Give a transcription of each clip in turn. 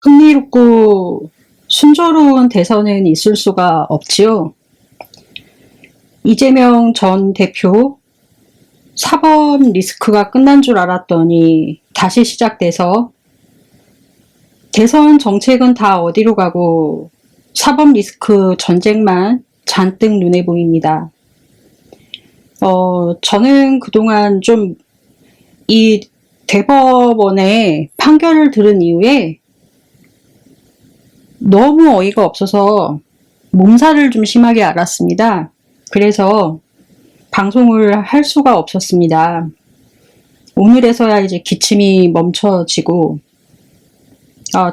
흥미롭고 순조로운 대선은 있을 수가 없지요. 이재명 전 대표 사법 리스크가 끝난 줄 알았더니 다시 시작돼서 대선 정책은 다 어디로 가고 사법 리스크 전쟁만 잔뜩 눈에 보입니다. 저는 그동안 좀 이 대법원의 판결을 들은 이후에 너무 어이가 없어서 몸살을 좀 심하게 앓았습니다. 그래서 방송을 할 수가 없었습니다. 오늘에서야 이제 기침이 멈춰지고,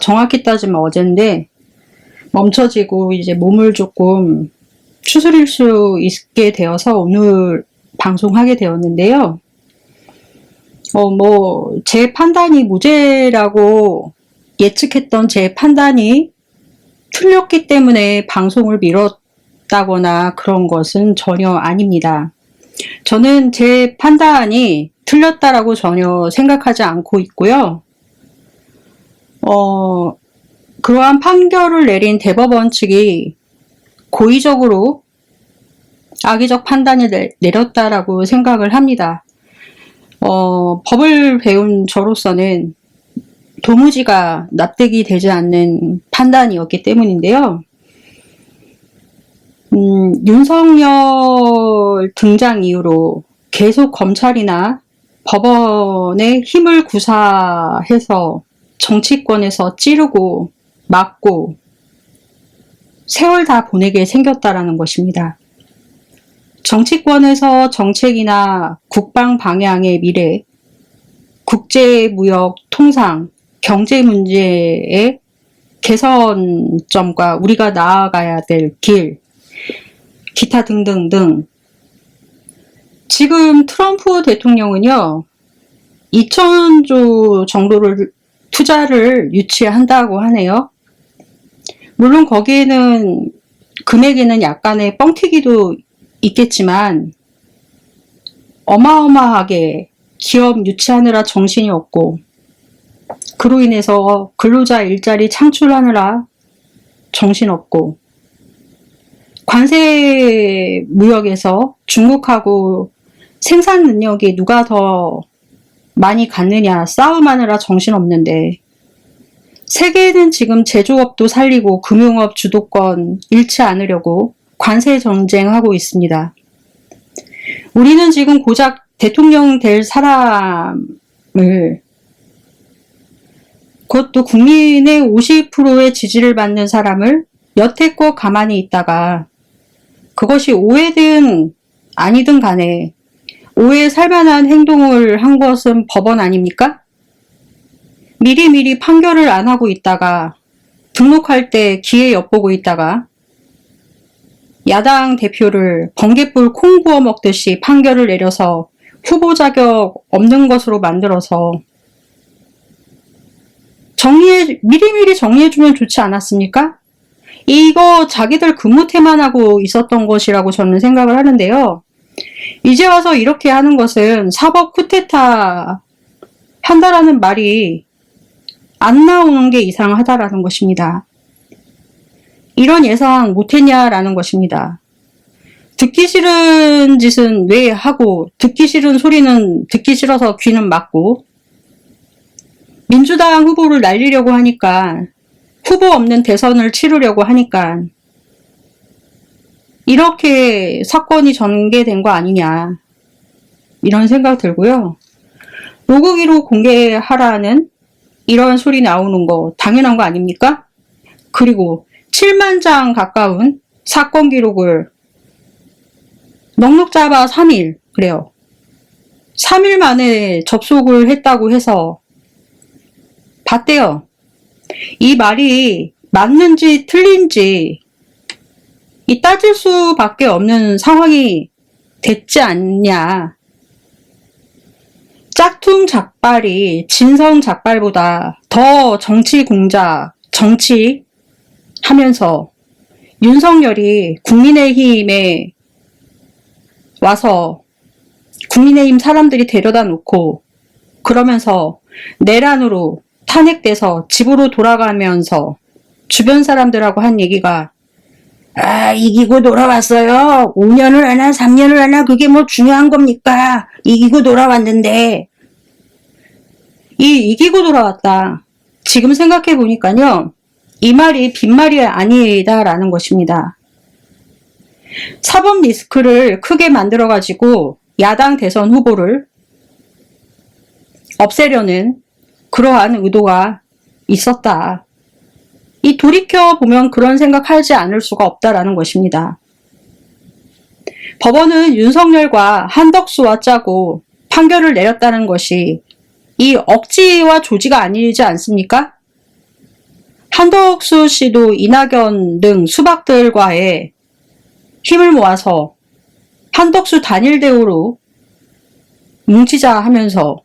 정확히 따지면 어젠데, 멈춰지고 이제 몸을 조금 추스릴 수 있게 되어서 오늘 방송하게 되었는데요. 제 판단이 무죄라고 예측했던 제 판단이 틀렸기 때문에 방송을 미뤘다거나 그런 것은 전혀 아닙니다. 저는 제 판단이 틀렸다라고 전혀 생각하지 않고 있고요. 그러한 판결을 내린 대법원 측이 고의적으로 악의적 판단을 내렸다라고 생각을 합니다. 법을 배운 저로서는 도무지가 납득이 되지 않는 판단이었기 때문인데요. 윤석열 등장 이후로 계속 검찰이나 법원의 힘을 구사해서 정치권에서 찌르고 막고 세월 다 보내게 생겼다라는 것입니다. 정치권에서 정책이나 국방 방향의 미래, 국제 무역 통상, 경제 문제의 개선점과 우리가 나아가야 될 길, 기타 등등등. 지금 트럼프 대통령은요, 2,000조 정도를 투자를 유치한다고 하네요. 물론 거기에는 금액에는 약간의 뻥튀기도 있겠지만 어마어마하게 기업 유치하느라 정신이 없고 그로 인해서 근로자 일자리 창출하느라 정신없고 관세 무역에서 중국하고 생산 능력이 누가 더 많이 갖느냐 싸움하느라 정신없는데 세계는 지금 제조업도 살리고 금융업 주도권 잃지 않으려고 관세 전쟁하고 있습니다. 우리는 지금 고작 대통령 될 사람을 그것도 국민의 50%의 지지를 받는 사람을 여태껏 가만히 있다가 그것이 오해든 아니든 간에 오해 살만한 행동을 한 것은 법원 아닙니까? 미리미리 판결을 안 하고 있다가 등록할 때 기회 엿보고 있다가 야당 대표를 번갯불 콩 구워 먹듯이 판결을 내려서 후보 자격 없는 것으로 만들어서 미리미리 정리해주면 좋지 않았습니까? 이거 자기들 근무태만 하고 있었던 것이라고 저는 생각을 하는데요. 이제 와서 이렇게 하는 것은 사법 쿠데타 한다라는 말이 안 나오는 게 이상하다라는 것입니다. 이런 예상 못했냐라는 것입니다. 듣기 싫은 짓은 왜 하고 듣기 싫은 소리는 듣기 싫어서 귀는 막고 민주당 후보를 날리려고 하니까 후보 없는 대선을 치르려고 하니까 이렇게 사건이 전개된 거 아니냐 이런 생각 들고요. 로그 기록 공개하라는 이런 소리 나오는 거 당연한 거 아닙니까? 그리고 7만 장 가까운 사건 기록을 넉넉 잡아 3일 그래요. 3일 만에 접속을 했다고 해서 봤대요. 이 말이 맞는지 틀린지 따질 수밖에 없는 상황이 됐지 않냐. 짝퉁 작발이 진성 작발보다 더 정치 공작, 정치 하면서 윤석열이 국민의힘에 와서 국민의힘 사람들이 데려다 놓고 그러면서 내란으로 탄핵돼서 집으로 돌아가면서 주변 사람들하고 한 얘기가 이기고 돌아왔어요. 5년을 하나 3년을 하나 그게 뭐 중요한 겁니까? 이기고 돌아왔는데. 이기고 돌아왔다. 지금 생각해 보니까요. 이 말이 빈말이 아니다라는 것입니다. 사법 리스크를 크게 만들어가지고 야당 대선 후보를 없애려는 그러한 의도가 있었다. 이 돌이켜보면 그런 생각하지 않을 수가 없다라는 것입니다. 법원은 윤석열과 한덕수와 짜고 판결을 내렸다는 것이 이 억지와 조지가 아니지 않습니까? 한덕수 씨도 이낙연 등 수박들과의 힘을 모아서 한덕수 단일 대우로 뭉치자 하면서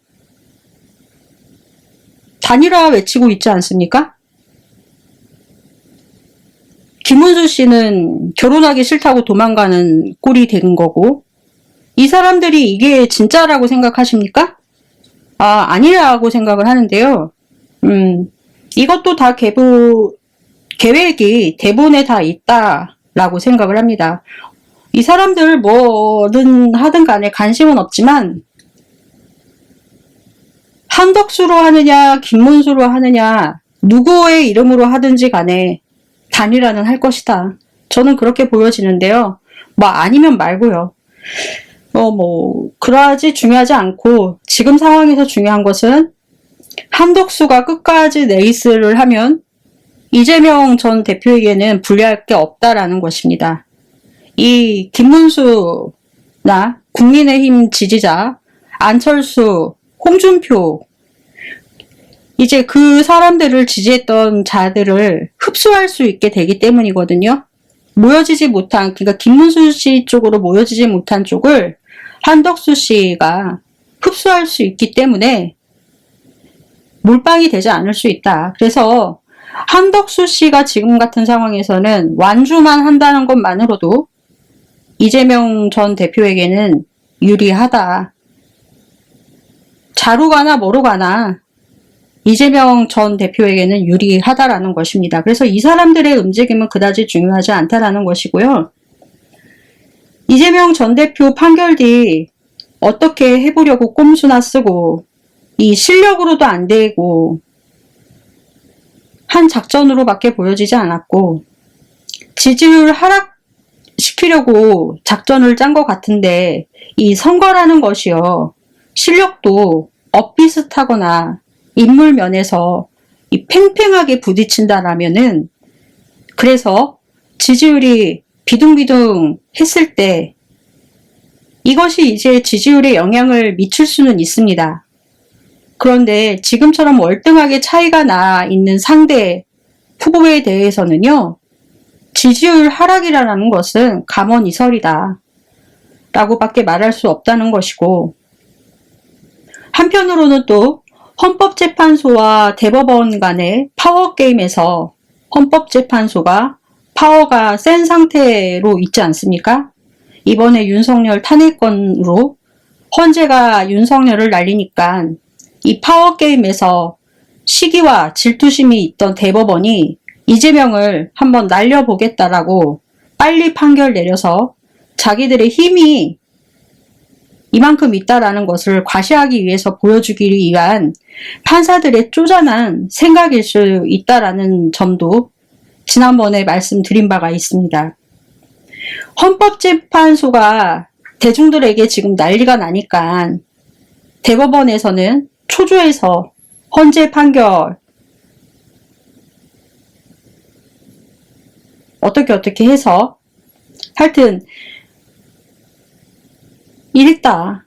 단일화 외치고 있지 않습니까? 김문수 씨는 결혼하기 싫다고 도망가는 꼴이 된 거고, 이 사람들이 이게 진짜라고 생각하십니까? 아니라고 생각을 하는데요. 이것도 다 계획이 대본에 다 있다라고 생각을 합니다. 이 사람들 뭐든 하든 간에 관심은 없지만, 한덕수로 하느냐, 김문수로 하느냐, 누구의 이름으로 하든지 간에 단일화는 할 것이다. 저는 그렇게 보여지는데요. 아니면 말고요. 그러하지 중요하지 않고, 지금 상황에서 중요한 것은 한덕수가 끝까지 레이스를 하면 이재명 전 대표에게는 불리할 게 없다라는 것입니다. 이 김문수나 국민의힘 지지자, 안철수, 홍준표, 이제 그 사람들을 지지했던 자들을 흡수할 수 있게 되기 때문이거든요. 모여지지 못한, 그러니까 김문수 씨 쪽으로 모여지지 못한 쪽을 한덕수 씨가 흡수할 수 있기 때문에 몰빵이 되지 않을 수 있다. 그래서 한덕수 씨가 지금 같은 상황에서는 완주만 한다는 것만으로도 이재명 전 대표에게는 유리하다. 자루 가나 뭐로 가나 이재명 전 대표에게는 유리하다라는 것입니다. 그래서 이 사람들의 움직임은 그다지 중요하지 않다라는 것이고요. 이재명 전 대표 판결 뒤 어떻게 해보려고 꼼수나 쓰고 이 실력으로도 안 되고 한 작전으로밖에 보여지지 않았고, 지지율 하락시키려고 작전을 짠 것 같은데, 이 선거라는 것이요, 실력도 엇비슷하거나 인물 면에서 이 팽팽하게 부딪힌다라면은, 그래서 지지율이 비둥비둥 했을 때 이것이 이제 지지율에 영향을 미칠 수는 있습니다. 그런데 지금처럼 월등하게 차이가 나 있는 상대 후보에 대해서는요, 지지율 하락이라는 것은 감언이설이다 라고밖에 말할 수 없다는 것이고, 한편으로는 또 헌법재판소와 대법원 간의 파워게임에서 헌법재판소가 파워가 센 상태로 있지 않습니까? 이번에 윤석열 탄핵건으로 헌재가 윤석열을 날리니까 이 파워게임에서 시기와 질투심이 있던 대법원이 이재명을 한번 날려보겠다라고 빨리 판결 내려서 자기들의 힘이 이만큼 있다라는 것을 과시하기 위해서 보여주기 위한 판사들의 쪼잔한 생각일 수 있다라는 점도 지난번에 말씀드린 바가 있습니다. 헌법재판소가 대중들에게 지금 난리가 나니까 대법원에서는 초조해서 헌재 판결 어떻게 해서 하여튼 이랬다.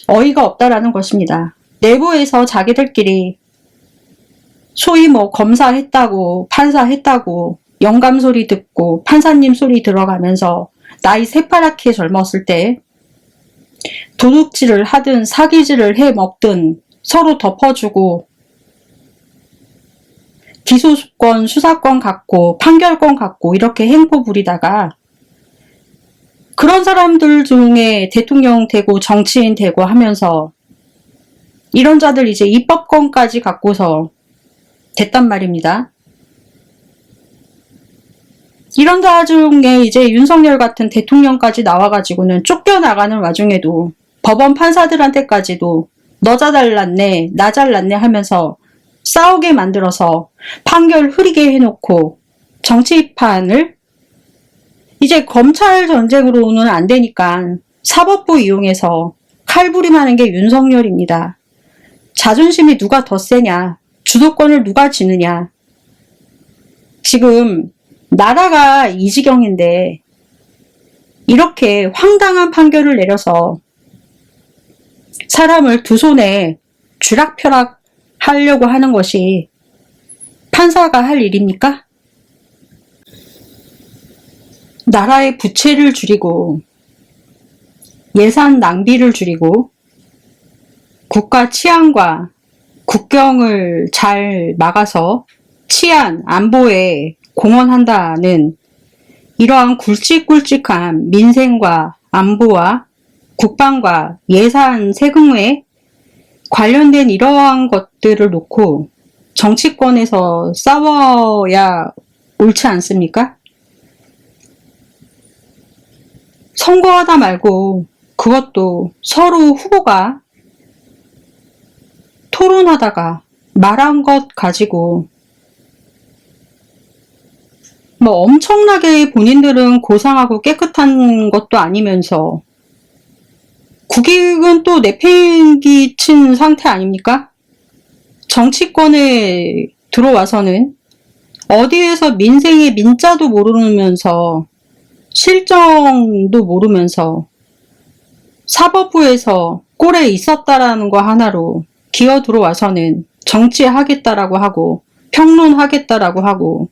어이가 없다라는 것입니다. 내부에서 자기들끼리 소위 검사했다고 판사했다고 영감 소리 듣고 판사님 소리 들어가면서 나이 새파랗게 젊었을 때 도둑질을 하든 사기질을 해 먹든 서로 덮어주고 기소권, 수사권 갖고 판결권 갖고 이렇게 행포 부리다가 그런 사람들 중에 대통령 되고 정치인 되고 하면서 이런 자들 이제 입법권까지 갖고서 됐단 말입니다. 이런 와중에 이제 윤석열 같은 대통령까지 나와가지고는 쫓겨나가는 와중에도 법원 판사들한테까지도 너 잘났네, 나 잘났네 하면서 싸우게 만들어서 판결 흐리게 해놓고 정치판을 이제 검찰 전쟁으로는 안 되니까 사법부 이용해서 칼부림하는 게 윤석열입니다. 자존심이 누가 더 세냐, 주도권을 누가 쥐느냐. 지금 나라가 이 지경인데 이렇게 황당한 판결을 내려서 사람을 두 손에 쥐락펴락 하려고 하는 것이 판사가 할 일입니까? 나라의 부채를 줄이고 예산 낭비를 줄이고 국가 치안과 국경을 잘 막아서 치안, 안보에 공헌한다는 이러한 굵직굵직한 민생과 안보와 국방과 예산 세금에 관련된 이러한 것들을 놓고 정치권에서 싸워야 옳지 않습니까? 선거하다 말고 그것도 서로 후보가 토론하다가 말한 것 가지고 뭐 엄청나게 본인들은 고상하고 깨끗한 것도 아니면서 국익은 또 내팽개친 상태 아닙니까? 정치권에 들어와서는 어디에서 민생의 민자도 모르면서 실정도 모르면서 사법부에서 꼴에 있었다라는 거 하나로 기어 들어와서는 정치하겠다라고 하고 평론하겠다라고 하고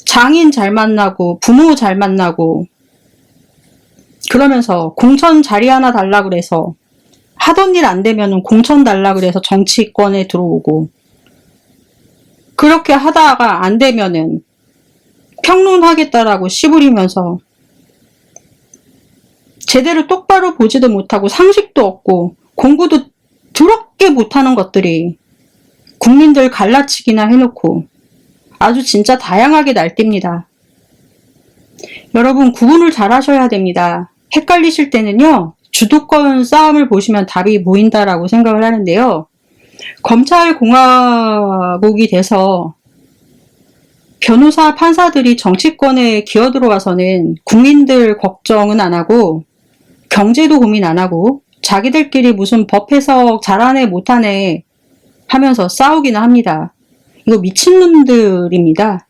장인 잘 만나고 부모 잘 만나고 그러면서 공천 자리 하나 달라 그래서 하던 일 안 되면은 공천 달라 그래서 정치권에 들어오고 그렇게 하다가 안 되면은 평론하겠다라고 씨부리면서 제대로 똑바로 보지도 못하고 상식도 없고 공부도 더럽게 못하는 것들이 국민들 갈라치기나 해놓고 아주 진짜 다양하게 날뜁니다. 여러분 구분을 잘 하셔야 됩니다. 헷갈리실 때는요. 주도권 싸움을 보시면 답이 보인다라고 생각을 하는데요. 검찰공화국이 돼서 변호사, 판사들이 정치권에 기어들어와서는 국민들 걱정은 안 하고 경제도 고민 안 하고 자기들끼리 무슨 법 해석 잘하네 못하네 하면서 싸우기는 합니다. 이거 미친놈들입니다.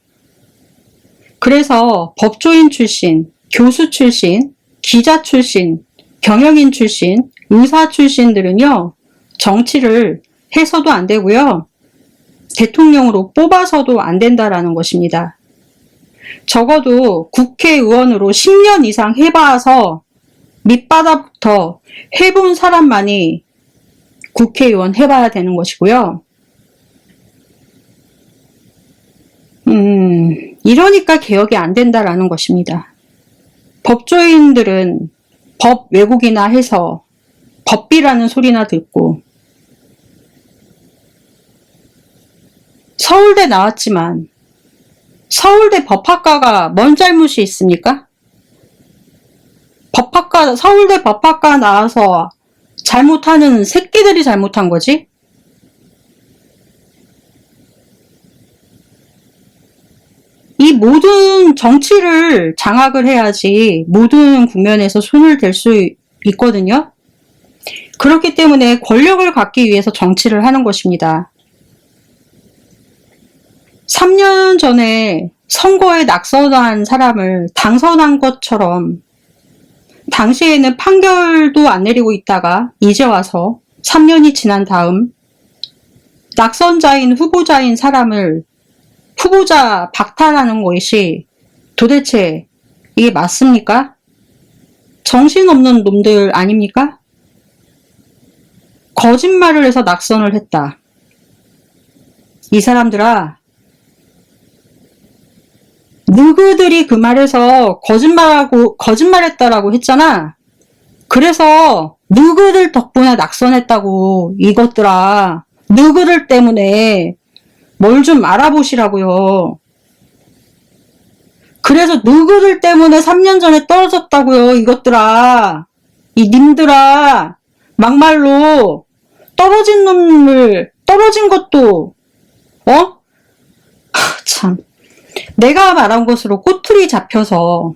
그래서 법조인 출신, 교수 출신, 기자 출신, 경영인 출신, 의사 출신들은요. 정치를 해서도 안 되고요. 대통령으로 뽑아서도 안 된다라는 것입니다. 적어도 국회의원으로 10년 이상 해봐서 밑바닥부터 해본 사람만이 국회의원 해봐야 되는 것이고요. 이러니까 개혁이 안 된다라는 것입니다. 법조인들은 법 왜곡이나 해서 법비라는 소리나 듣고 서울대 나왔지만 서울대 법학과가 뭔 잘못이 있습니까? 서울대 법학과 나와서 잘못하는 새끼들이 잘못한 거지? 이 모든 정치를 장악을 해야지 모든 국면에서 손을 댈 수 있거든요. 그렇기 때문에 권력을 갖기 위해서 정치를 하는 것입니다. 3년 전에 선거에 낙선한 사람을 당선한 것처럼 당시에는 판결도 안 내리고 있다가 이제 와서 3년이 지난 다음 낙선자인 후보자인 사람을 후보자 박탈하는 것이 도대체 이게 맞습니까? 정신없는 놈들 아닙니까? 거짓말을 해서 낙선을 했다. 이 사람들아, 너희들이 그 말에서 거짓말했다라고 했잖아. 그래서 너희들 덕분에 낙선했다고. 이것들아, 너희들 때문에 뭘 좀 알아보시라고요. 그래서 누구들 때문에 3년 전에 떨어졌다고요, 이것들아. 이 님들아, 막말로 떨어진 놈을, 떨어진 것도, 참. 내가 말한 것으로 꼬투리 잡혀서,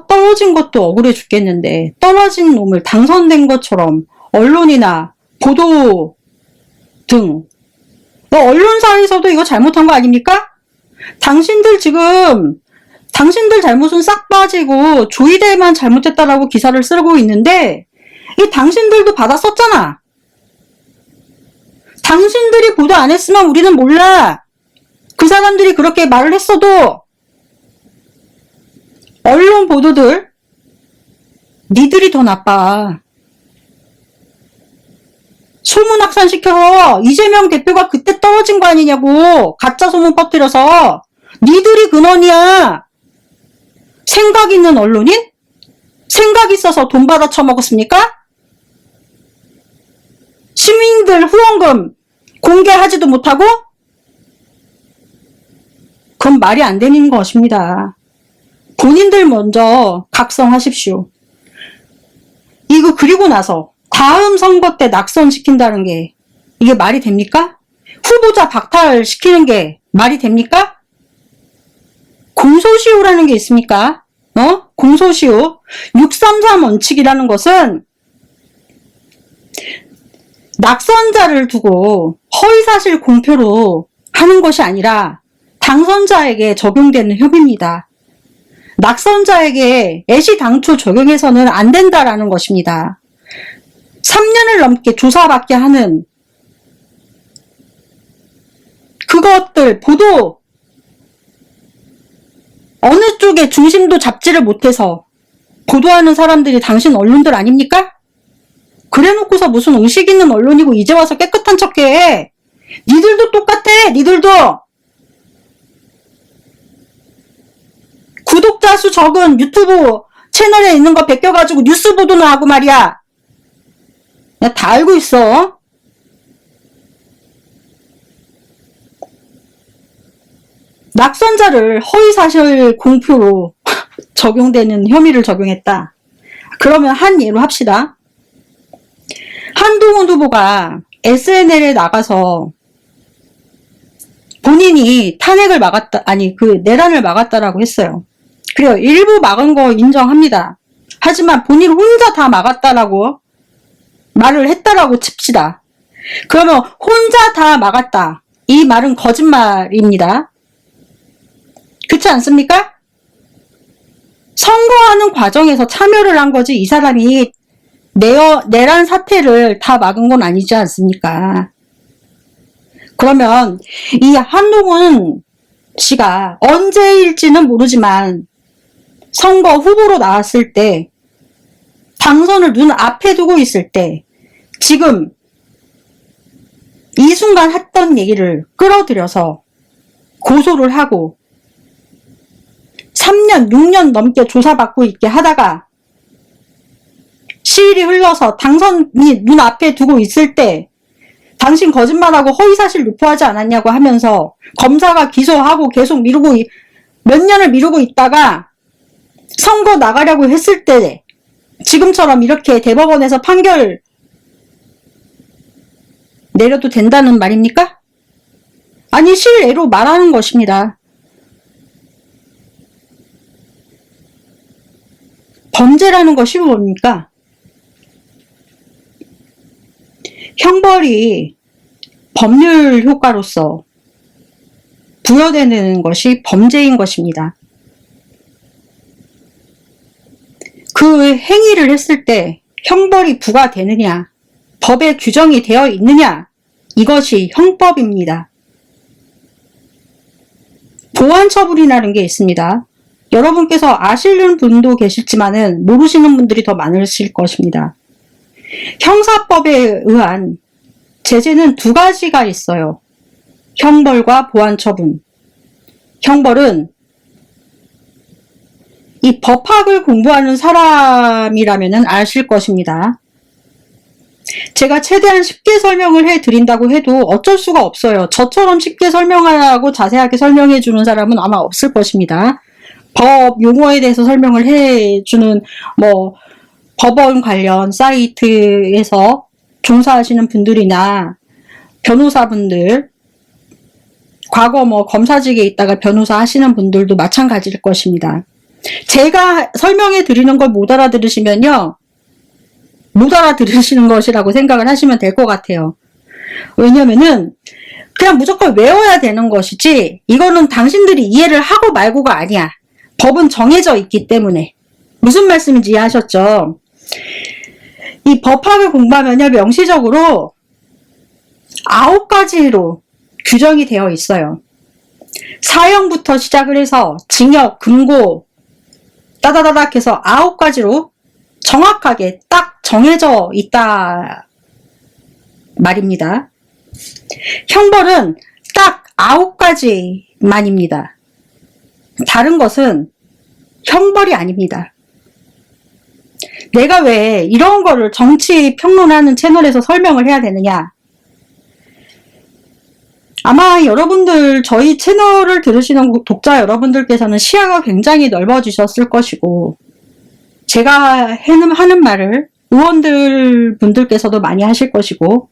떨어진 것도 억울해 죽겠는데, 떨어진 놈을 당선된 것처럼 언론이나 보도 등, 언론사에서도 이거 잘못한 거 아닙니까? 당신들 잘못은 싹 빠지고 조이대만 잘못했다라고 기사를 쓰고 있는데 이 당신들도 받아 썼잖아. 당신들이 보도 안 했으면 우리는 몰라. 그 사람들이 그렇게 말을 했어도 언론 보도들 니들이 더 나빠. 소문 확산시켜서 이재명 대표가 그때 떨어진 거 아니냐고 가짜 소문 퍼뜨려서 니들이 근원이야. 생각 있는 언론인? 생각 있어서 돈 받아 처먹었습니까? 시민들 후원금 공개하지도 못하고? 그건 말이 안 되는 것입니다. 본인들 먼저 각성하십시오. 이거 그리고 나서 다음 선거 때 낙선시킨다는 게 이게 말이 됩니까? 후보자 박탈시키는 게 말이 됩니까? 공소시효라는 게 있습니까? 공소시효. 633 원칙이라는 것은 낙선자를 두고 허위사실 공표로 하는 것이 아니라 당선자에게 적용되는 협의입니다. 낙선자에게 애시당초 적용해서는 안 된다라는 것입니다. 3년을 넘게 조사받게 하는 그것들 보도 어느 쪽에 중심도 잡지를 못해서 보도하는 사람들이 당신 언론들 아닙니까? 그래놓고서 무슨 의식 있는 언론이고 이제 와서 깨끗한 척해. 니들도 똑같아. 니들도 구독자 수 적은 유튜브 채널에 있는 거 베껴가지고 뉴스 보도나 하고 말이야. 야, 다 알고 있어. 낙선자를 허위사실 공표로 적용되는 혐의를 적용했다. 그러면 한 예로 합시다. 한동훈 후보가 SNL에 나가서 본인이 탄핵을 막았다, 내란을 막았다라고 했어요. 그래요. 일부 막은 거 인정합니다. 하지만 본인 혼자 다 막았다라고 말을 했다라고 칩시다. 그러면 혼자 다 막았다. 이 말은 거짓말입니다. 그렇지 않습니까? 선거하는 과정에서 참여를 한 거지 이 사람이 내란 사태를 다 막은 건 아니지 않습니까? 그러면 이 한동훈 씨가 언제일지는 모르지만 선거 후보로 나왔을 때 당선을 눈앞에 두고 있을 때 지금 이 순간 했던 얘기를 끌어들여서 고소를 하고 3년, 6년 넘게 조사받고 있게 하다가 시일이 흘러서 당선이 눈앞에 두고 있을 때 당신 거짓말하고 허위사실 유포하지 않았냐고 하면서 검사가 기소하고 계속 미루고 몇 년을 미루고 있다가 선거 나가려고 했을 때 지금처럼 이렇게 대법원에서 판결 내려도 된다는 말입니까? 아니 실례로 말하는 것입니다. 범죄라는 것이 뭡니까? 형벌이 법률 효과로서 부여되는 것이 범죄인 것입니다. 그 행위를 했을 때 형벌이 부과되느냐, 법에 규정이 되어 있느냐, 이것이 형법입니다. 보완처분이라는 게 있습니다. 여러분께서 아시는 분도 계실지만은 모르시는 분들이 더 많으실 것입니다. 형사법에 의한 제재는 두 가지가 있어요. 형벌과 보완처분. 형벌은 이 법학을 공부하는 사람이라면 아실 것입니다. 제가 최대한 쉽게 설명을 해드린다고 해도 어쩔 수가 없어요. 저처럼 쉽게 설명하고 자세하게 설명해주는 사람은 아마 없을 것입니다. 법 용어에 대해서 설명을 해주는 법원 관련 사이트에서 종사하시는 분들이나 변호사분들, 과거 검사직에 있다가 변호사 하시는 분들도 마찬가지일 것입니다. 제가 설명해 드리는 걸 못 알아들으시면요, 못 알아들으시는 것이라고 생각을 하시면 될 것 같아요. 왜냐면은 그냥 무조건 외워야 되는 것이지, 이거는 당신들이 이해를 하고 말고가 아니야. 법은 정해져 있기 때문에. 무슨 말씀인지 이해하셨죠? 이 법학을 공부하면요, 명시적으로 9가지로 규정이 되어 있어요. 사형부터 시작을 해서 징역, 금고, 따다다닥 해서 9가지로 정확하게 딱 정해져 있다 말입니다. 형벌은 딱 9가지만입니다. 다른 것은 형벌이 아닙니다. 내가 왜 이런 거를 정치 평론하는 채널에서 설명을 해야 되느냐? 아마 여러분들, 저희 채널을 들으시는 독자 여러분들께서는 시야가 굉장히 넓어지셨을 것이고, 제가 하는 말을 의원들 분들께서도 많이 하실 것이고,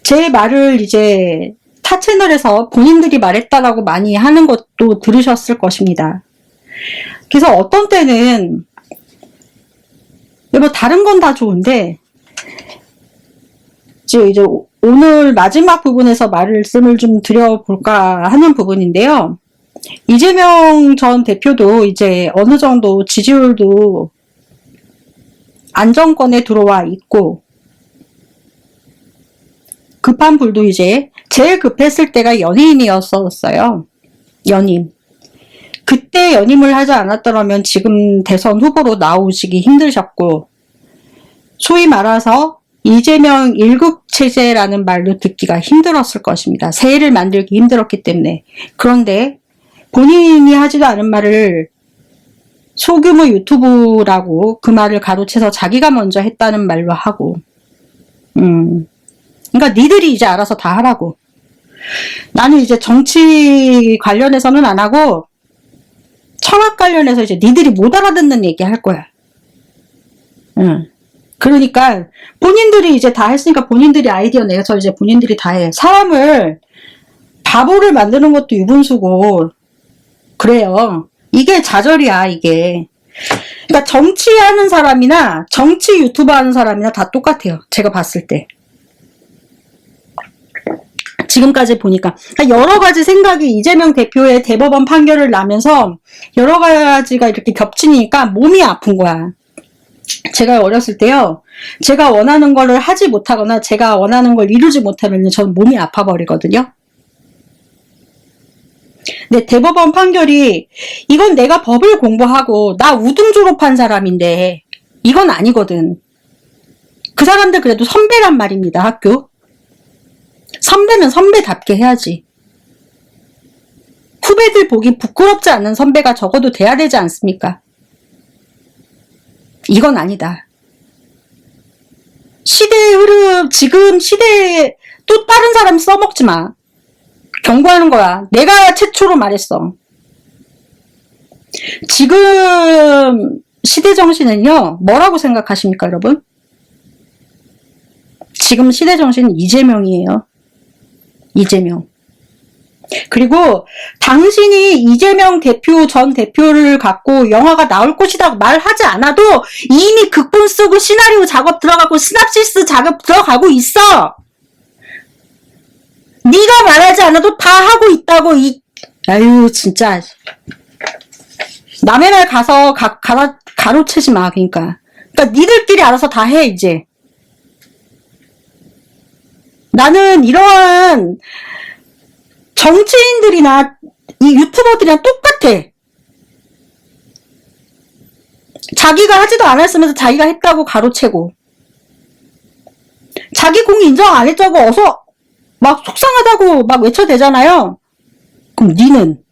제 말을 이제 타 채널에서 본인들이 말했다라고 많이 하는 것도 들으셨을 것입니다. 그래서 어떤 때는 다른 건 다 좋은데, 이제 오늘 마지막 부분에서 말씀을 좀 드려볼까 하는 부분인데요. 이재명 전 대표도 이제 어느 정도 지지율도 안정권에 들어와 있고, 급한 불도 이제 제일 급했을 때가 연예인이었었어요. 연임. 그때 연임을 하지 않았더라면 지금 대선 후보로 나오시기 힘드셨고, 소위 말해서 이재명 1국 체제라는 말로 듣기가 힘들었을 것입니다. 새해를 만들기 힘들었기 때문에. 그런데 본인이 하지도 않은 말을 소규모 유튜브라고 그 말을 가로채서 자기가 먼저 했다는 말로 하고, 그러니까 니들이 이제 알아서 다 하라고. 나는 이제 정치 관련해서는 안 하고 철학 관련해서 이제 니들이 못 알아듣는 얘기 할 거야. 그러니까 본인들이 이제 다 했으니까 본인들이 아이디어 내서 이제 본인들이 다 해. 사람을 바보를 만드는 것도 유분수고 그래요. 이게 좌절이야, 이게. 그러니까 정치하는 사람이나 정치 유튜버 하는 사람이나 다 똑같아요. 제가 봤을 때. 지금까지 보니까 여러 가지 생각이 이재명 대표의 대법원 판결을 나면서 여러 가지가 이렇게 겹치니까 몸이 아픈 거야. 제가 어렸을 때요, 제가 원하는 거를 하지 못하거나 제가 원하는 걸 이루지 못하면 저는 몸이 아파버리거든요. 근데 대법원 판결이, 이건 내가 법을 공부하고 나 우등 졸업한 사람인데 이건 아니거든. 그 사람들 그래도 선배란 말입니다. 학교 선배면 선배답게 해야지. 후배들 보기 부끄럽지 않은 선배가 적어도 돼야 되지 않습니까? 이건 아니다. 시대의 흐름, 지금 시대에 또 다른 사람 써먹지 마. 경고하는 거야. 내가 최초로 말했어. 지금 시대 정신은요, 뭐라고 생각하십니까, 여러분? 지금 시대 정신은 이재명이에요. 이재명. 그리고 당신이 이재명 전 대표를 갖고 영화가 나올 것이라고 말하지 않아도 이미 극본 쓰고 시나리오 작업 들어가고 시납시스 작업 들어가고 있어. 네가 말하지 않아도 다 하고 있다고. 아유 진짜 남의 말 가서 가로채지 마. 그러니까 니들끼리 알아서 다 해. 이제 나는 이러한 정치인들이나 이 유튜버들이랑 똑같아. 자기가 하지도 않았으면서 자기가 했다고 가로채고, 자기 공 인정 안 했다고 어서 막 속상하다고 막 외쳐대잖아요. 그럼 니는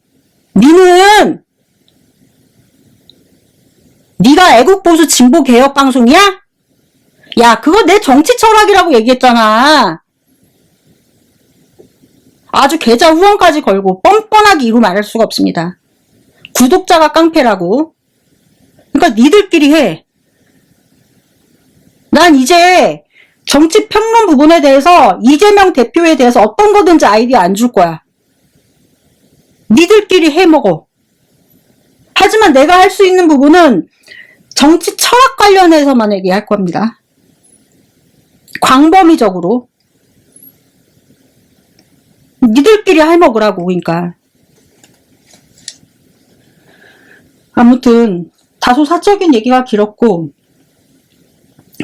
네가 애국보수 진보개혁방송이야? 야, 그거 내 정치 철학이라고 얘기했잖아. 아주 계좌 후원까지 걸고 뻔뻔하게 이루 말할 수가 없습니다. 구독자가 깡패라고. 그러니까 니들끼리 해. 난 이제 정치 평론 부분에 대해서 이재명 대표에 대해서 어떤 거든지 아이디어 안 줄 거야. 니들끼리 해먹어. 하지만 내가 할 수 있는 부분은 정치 철학 관련해서만 얘기할 겁니다. 광범위적으로. 니들끼리 해먹으라고. 그러니까. 아무튼 다소 사적인 얘기가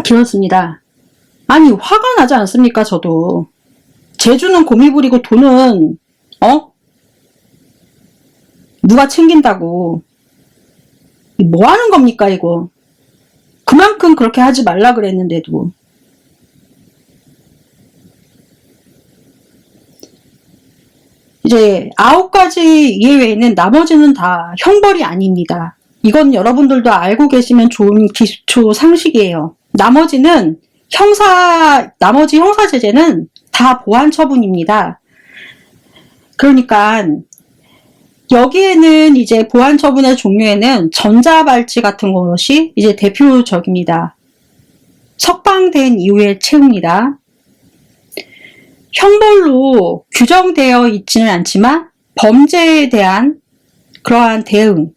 길었습니다. 아니, 화가 나지 않습니까? 저도. 재주는 곰이 부리고 돈은 누가 챙긴다고. 뭐 하는 겁니까 이거. 그만큼 그렇게 하지 말라 그랬는데도. 이제 9가지 예외에는 나머지는 다 형벌이 아닙니다. 이건 여러분들도 알고 계시면 좋은 기초 상식이에요. 나머지 형사 제재는 다 보완 처분입니다. 그러니까 여기에는 이제 보완 처분의 종류에는 전자발찌 같은 것이 이제 대표적입니다. 석방된 이후에 채웁니다. 형벌로 규정되어 있지는 않지만 범죄에 대한 그러한 대응,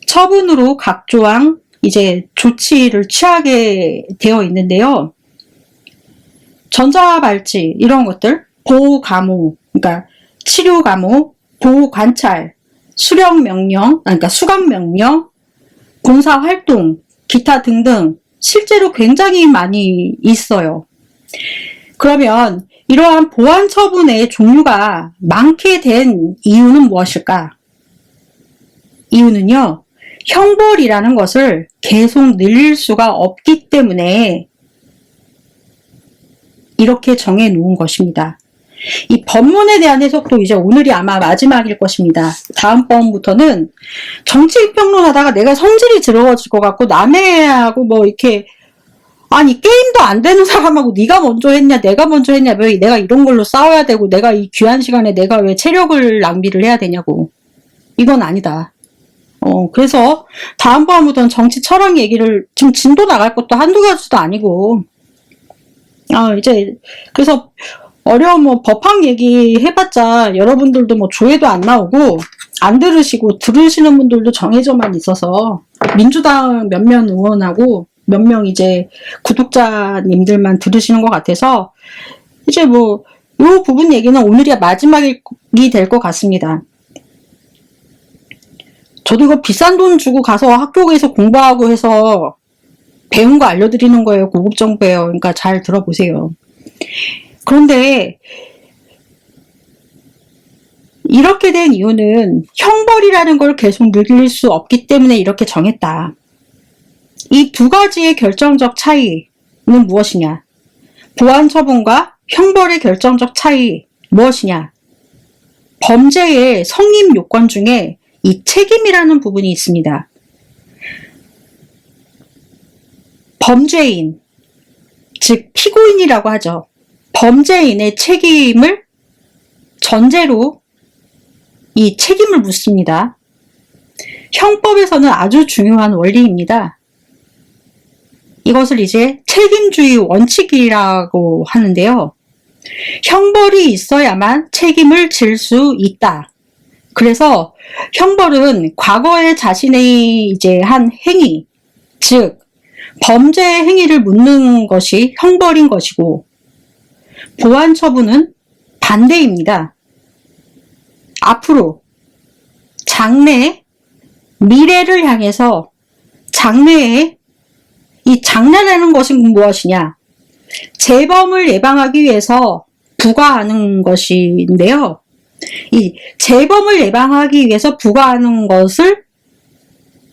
처분으로 각 조항 이제 조치를 취하게 되어 있는데요. 전자발찌 이런 것들, 보호감호, 그러니까 치료감호, 보호관찰, 수령명령, 그러니까 수감명령, 봉사활동, 기타 등등 실제로 굉장히 많이 있어요. 그러면 이러한 보완 처분의 종류가 많게 된 이유는 무엇일까? 이유는요, 형벌이라는 것을 계속 늘릴 수가 없기 때문에 이렇게 정해 놓은 것입니다. 이 법문에 대한 해석도 이제 오늘이 아마 마지막일 것입니다. 다음번부터는 정치평론 하다가 내가 성질이 들어질 것 같고 남해하고 뭐 이렇게 아니 게임도 안 되는 사람하고 네가 먼저 했냐 내가 먼저 했냐 왜 내가 이런 걸로 싸워야 되고 내가 이 귀한 시간에 내가 왜 체력을 낭비를 해야 되냐고. 이건 아니다. 그래서 다음번부터는 정치 철학 얘기를 지금 진도 나갈 것도 한두 가지도 아니고 이제 그래서 어려운 뭐 법학 얘기 해봤자 여러분들도 뭐 조회도 안 나오고 안 들으시고 들으시는 분들도 정해져만 있어서 민주당 몇몇 의원하고 몇 명 이제 구독자님들만 들으시는 것 같아서 이제 뭐 요 부분 얘기는 오늘이 마지막이 될 것 같습니다. 저도 이거 비싼 돈 주고 가서 학교에서 공부하고 해서 배운 거 알려드리는 거예요. 고급 정보예요. 그러니까 잘 들어보세요. 그런데 이렇게 된 이유는 형벌이라는 걸 계속 늘릴 수 없기 때문에 이렇게 정했다. 이 두 가지의 결정적 차이는 무엇이냐? 보완 처분과 형벌의 결정적 차이 무엇이냐? 범죄의 성립 요건 중에 이 책임이라는 부분이 있습니다. 범죄인, 즉 피고인이라고 하죠. 범죄인의 책임을 전제로 이 책임을 묻습니다. 형법에서는 아주 중요한 원리입니다. 이것을 이제 책임주의 원칙이라고 하는데요. 형벌이 있어야만 책임을 질 수 있다. 그래서 형벌은 과거에 자신의 이제 한 행위, 즉 범죄 행위를 묻는 것이 형벌인 것이고 보완 처분은 반대입니다. 앞으로 장래, 미래를 향해서 장래에 이 장래라는 것은 무엇이냐? 재범을 예방하기 위해서 부과하는 것인데요. 이 재범을 예방하기 위해서 부과하는 것을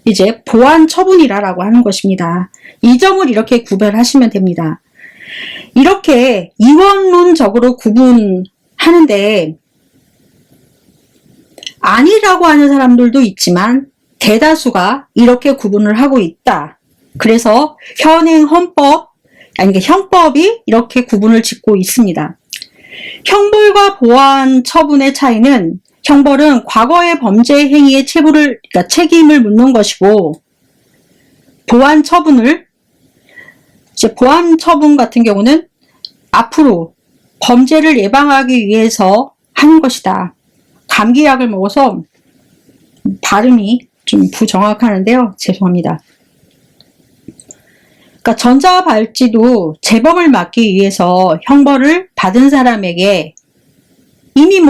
이제 보완 처분이라고 하는 것입니다. 이 점을 이렇게 구별하시면 됩니다. 이렇게 이원론적으로 구분하는데 아니라고 하는 사람들도 있지만 대다수가 이렇게 구분을 하고 있다. 그래서 현행 헌법 아니, 형법이 이렇게 구분을 짓고 있습니다. 형벌과 보완 처분의 차이는 형벌은 과거의 범죄 행위의 그러니까 책임을 묻는 것이고, 보완 처분 같은 경우는 앞으로 범죄를 예방하기 위해서 하는 것이다. 감기약을 먹어서 발음이 좀 부정확하는데요. 죄송합니다. 그러니까 전자발찌도 재범을 막기 위해서 형벌을 받은 사람에게 이미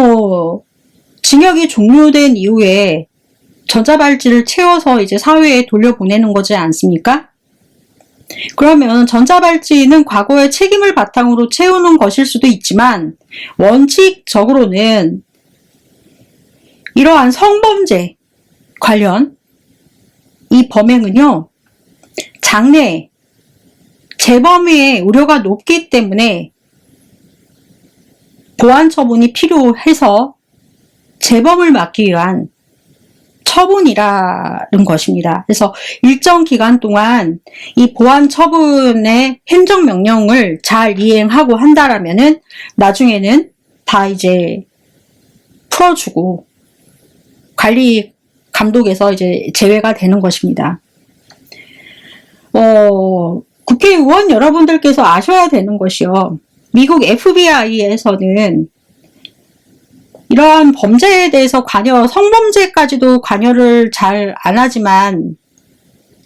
징역이 종료된 이후에 전자발찌를 채워서 이제 사회에 돌려보내는 거지 않습니까? 그러면 전자발찌는 과거의 책임을 바탕으로 채우는 것일 수도 있지만, 원칙적으로는 이러한 성범죄 관련 이 범행은요, 장래 재범의 우려가 높기 때문에 보완 처분이 필요해서 재범을 막기 위한 처분이라는 것입니다. 그래서 일정 기간 동안 이 보완 처분의 행정명령을 잘 이행하고 한다라면은 나중에는 다 이제 풀어주고 관리 감독에서 이제 제외가 되는 것입니다. 국회의원 여러분들께서 아셔야 되는 것이요. 미국 FBI에서는 이러한 범죄에 대해서 성범죄까지도 관여를 잘 안 하지만,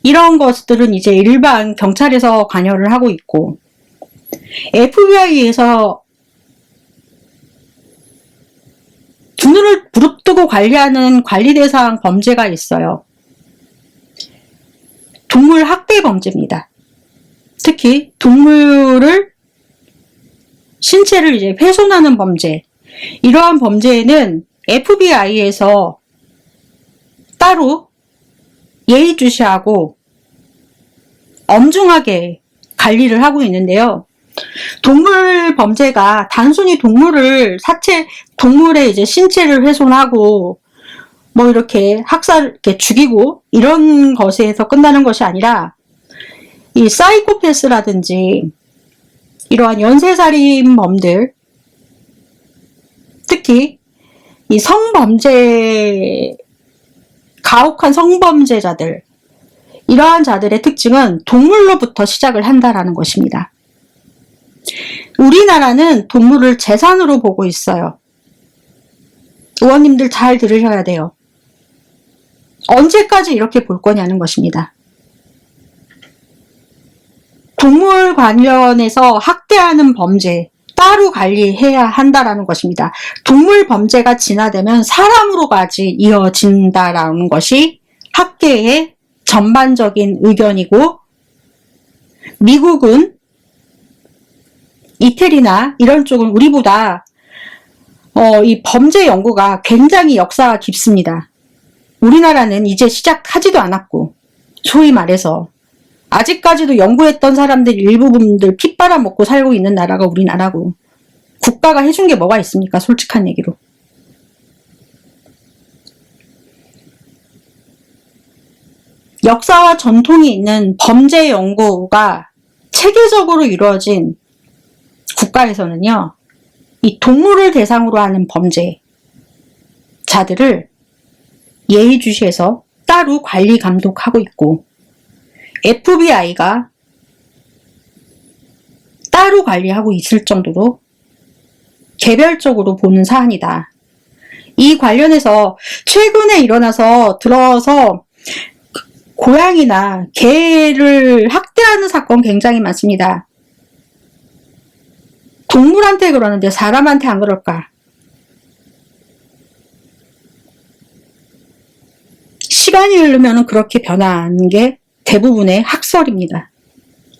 이런 것들은 이제 일반 경찰에서 관여를 하고 있고, FBI에서 두 눈을 부릅뜨고 관리하는 관리 대상 범죄가 있어요. 동물 학대 범죄입니다. 특히 동물을 신체를 이제 훼손하는 범죄. 이러한 범죄에는 FBI에서 따로 예의주시하고 엄중하게 관리를 하고 있는데요. 동물 범죄가 단순히 동물의 이제 신체를 훼손하고 이렇게 이렇게 죽이고 이런 것에서 끝나는 것이 아니라, 이 사이코패스라든지 이러한 연쇄살인범들, 특히 이 가혹한 성범죄자들, 이러한 자들의 특징은 동물로부터 시작을 한다라는 것입니다. 우리나라는 동물을 재산으로 보고 있어요. 의원님들 잘 들으셔야 돼요. 언제까지 이렇게 볼 거냐는 것입니다. 동물 관련해서 학대하는 범죄 따로 관리해야 한다라는 것입니다. 동물 범죄가 진화되면 사람으로까지 이어진다라는 것이 학계의 전반적인 의견이고, 미국은 이태리나 이런 쪽은 우리보다 이 범죄 연구가 굉장히 역사가 깊습니다. 우리나라는 이제 시작하지도 않았고, 소위 말해서 아직까지도 연구했던 사람들 일부분들 피 빨아먹고 살고 있는 나라가 우리나라고, 국가가 해준 게 뭐가 있습니까? 솔직한 얘기로. 역사와 전통이 있는 범죄 연구가 체계적으로 이루어진 국가에서는요, 이 동물을 대상으로 하는 범죄자들을 예의주시해서 따로 관리 감독하고 있고, FBI가 따로 관리하고 있을 정도로 개별적으로 보는 사안이다. 이 관련해서 최근에 들어서 고양이나 개를 학대하는 사건 굉장히 많습니다. 동물한테 그러는데 사람한테 안 그럴까? 시간이 흐르면 그렇게 변하는 게 대부분의 학설입니다.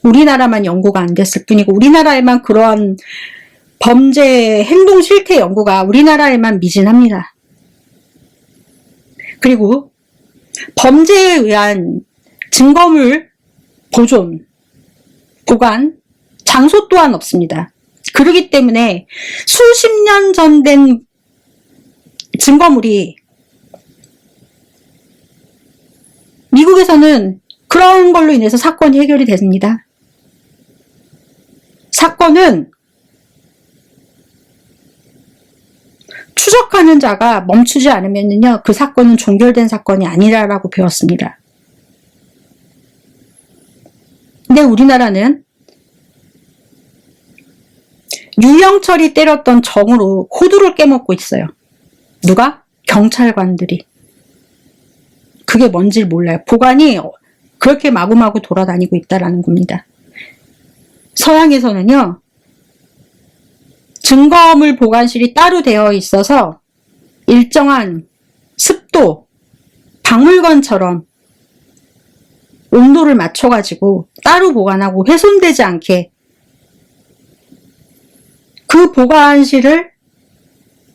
우리나라만 연구가 안 됐을 뿐이고, 우리나라에만 그러한 범죄 행동 실태 연구가 우리나라에만 미진합니다. 그리고 범죄에 의한 증거물 보관, 장소 또한 없습니다. 그렇기 때문에 수십 년 전 된 증거물이 미국에서는 그런 걸로 인해서 사건이 해결이 됐습니다. 사건은 추적하는 자가 멈추지 않으면요, 그 사건은 종결된 사건이 아니라고 배웠습니다. 근데 우리나라는 유영철이 때렸던 정으로 호두를 깨먹고 있어요. 누가? 경찰관들이. 그게 뭔지 몰라요. 보관이 그렇게 마구마구 돌아다니고 있다라는 겁니다. 서양에서는요, 증거물 보관실이 따로 되어 있어서 일정한 습도, 박물관처럼 온도를 맞춰가지고 따로 보관하고 훼손되지 않게 그 보관실을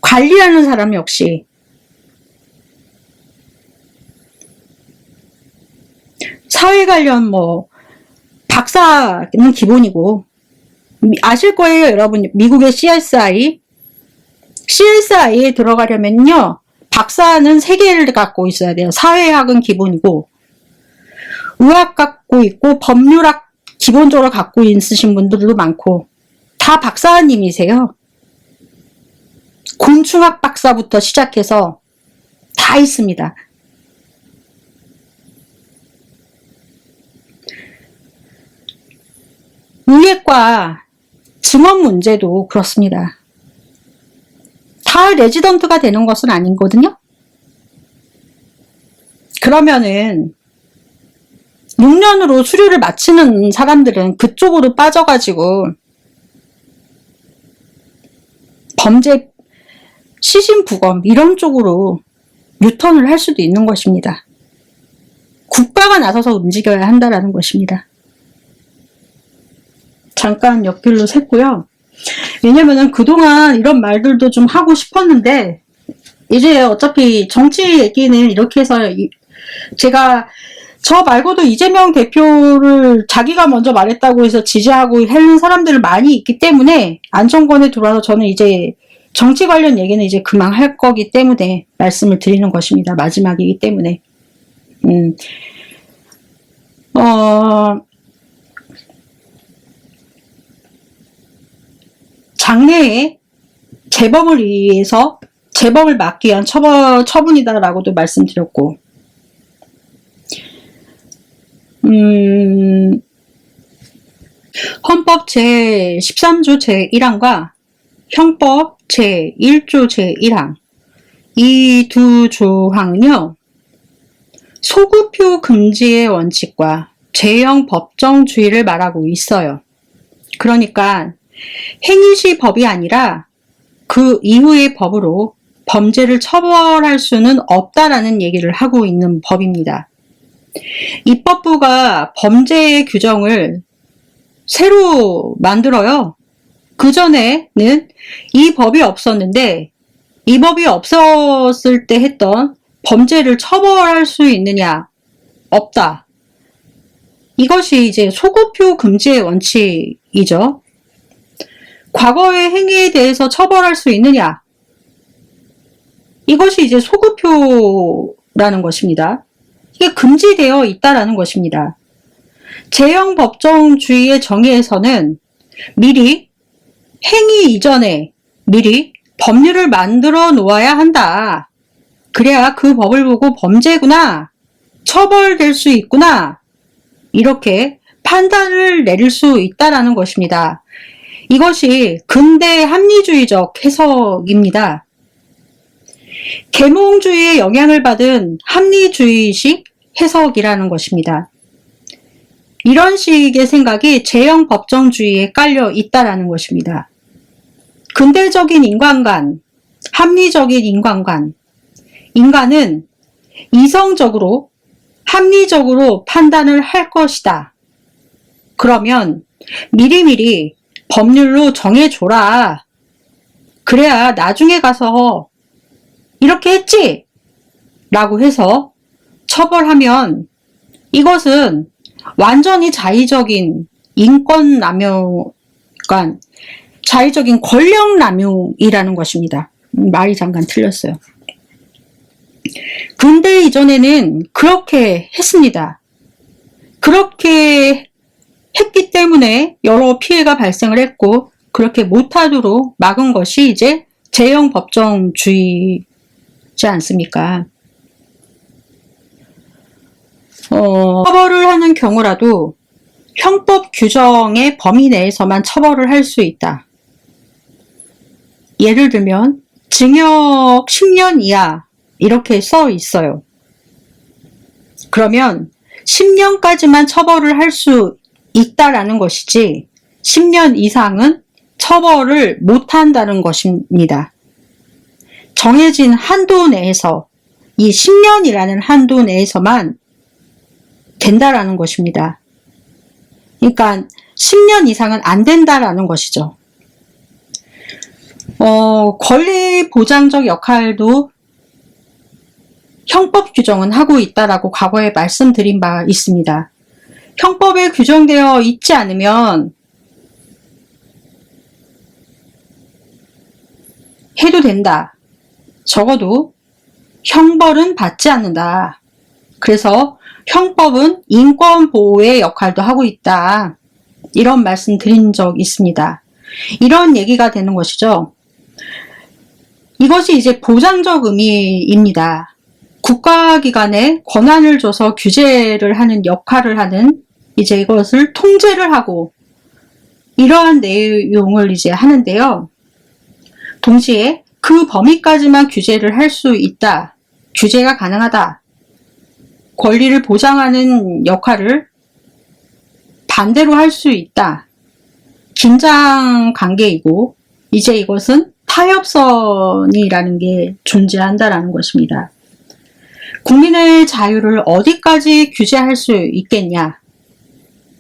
관리하는 사람 역시 사회 관련 박사는 기본이고, 아실 거예요, 여러분. 미국의 CSI에 들어가려면요, 박사는 3개를 갖고 있어야 돼요. 사회학은 기본이고, 의학 갖고 있고, 법률학 기본적으로 갖고 있으신 분들도 많고, 다 박사님이세요. 곤충학 박사부터 시작해서 다 있습니다. 의학과 증언 문제도 그렇습니다. 다 레지던트가 되는 것은 아니거든요. 그러면은 6년으로 수료를 마치는 사람들은 그쪽으로 빠져가지고 범죄, 시신부검 이런 쪽으로 유턴을 할 수도 있는 것입니다. 국가가 나서서 움직여야 한다라는 것입니다. 잠깐 옆길로 샜고요. 왜냐면은 그동안 이런 말들도 좀 하고 싶었는데, 이제 어차피 정치 얘기는 이렇게 해서 제가 저 말고도 이재명 대표를 자기가 먼저 말했다고 해서 지지하고 하는 사람들을 많이 있기 때문에 안정권에 들어와서 저는 이제 정치 관련 얘기는 이제 그만 할 거기 때문에 말씀을 드리는 것입니다. 마지막이기 때문에. 장래에 재범을 위해서 재범을 막기 위한 처분이다라고도 말씀드렸고, 헌법 제13조 제1항과 형법 제1조 제1항 이 두 조항은요, 소구표 금지의 원칙과 죄형 법정주의를 말하고 있어요. 그러니까 행위시 법이 아니라 그 이후의 법으로 범죄를 처벌할 수는 없다라는 얘기를 하고 있는 법입니다. 입법부가 범죄의 규정을 새로 만들어요. 그전에는 이 법이 없었는데, 이 법이 없었을 때 했던 범죄를 처벌할 수 있느냐? 없다. 이것이 이제 소구표 금지의 원칙이죠. 과거의 행위에 대해서 처벌할 수 있느냐? 이것이 이제 소구표라는 것입니다. 이게 금지되어 있다라는 것입니다. 죄형 법정주의의 정의에서는 미리 행위 이전에 미리 법률을 만들어 놓아야 한다. 그래야 그 법을 보고 범죄구나, 처벌될 수 있구나, 이렇게 판단을 내릴 수 있다라는 것입니다. 이것이 근대 합리주의적 해석입니다. 계몽주의의 영향을 받은 합리주의식 해석이라는 것입니다. 이런 식의 생각이 죄형 법정주의에 깔려 있다라는 것입니다. 근대적인 인간관, 합리적인 인간관, 인간은 이성적으로, 합리적으로 판단을 할 것이다. 그러면 미리미리 법률로 정해줘라. 그래야 나중에 가서 이렇게 했지? 라고 해서 처벌하면 이것은 완전히 자의적인 인권남용, 그러니까 자의적인 권력남용이라는 것입니다. 말이 잠깐 틀렸어요. 근데 이전에는 그렇게 했습니다. 그렇게 했기 때문에 여러 피해가 발생을 했고 그렇게 못하도록 막은 것이 이제 제형 법정주의지 않습니까? 처벌을 하는 경우라도 형법 규정의 범위 내에서만 처벌을 할 수 있다. 예를 들면 징역 10년 이하 이렇게 써 있어요. 그러면 10년까지만 처벌을 할 수 있다라는 것이지 10년 이상은 처벌을 못한다는 것입니다. 정해진 한도 내에서 이 10년이라는 한도 내에서만 된다라는 것입니다. 그러니까 10년 이상은 안 된다라는 것이죠. 권리 보장적 역할도 형법 규정은 하고 있다라고 과거에 말씀드린 바 있습니다. 형법에 규정되어 있지 않으면 해도 된다. 적어도 형벌은 받지 않는다. 그래서 형법은 인권 보호의 역할도 하고 있다. 이런 말씀 드린 적 있습니다. 이런 얘기가 되는 것이죠. 이것이 이제 보장적 의미입니다. 국가기관에 권한을 줘서 규제를 하는 역할을 하는 이제 이것을 통제를 하고 이러한 내용을 이제 하는데요. 동시에 그 범위까지만 규제를 할 수 있다. 규제가 가능하다. 권리를 보장하는 역할을 반대로 할 수 있다. 긴장 관계이고 이제 이것은 타협선이라는 게 존재한다라는 것입니다. 국민의 자유를 어디까지 규제할 수 있겠냐?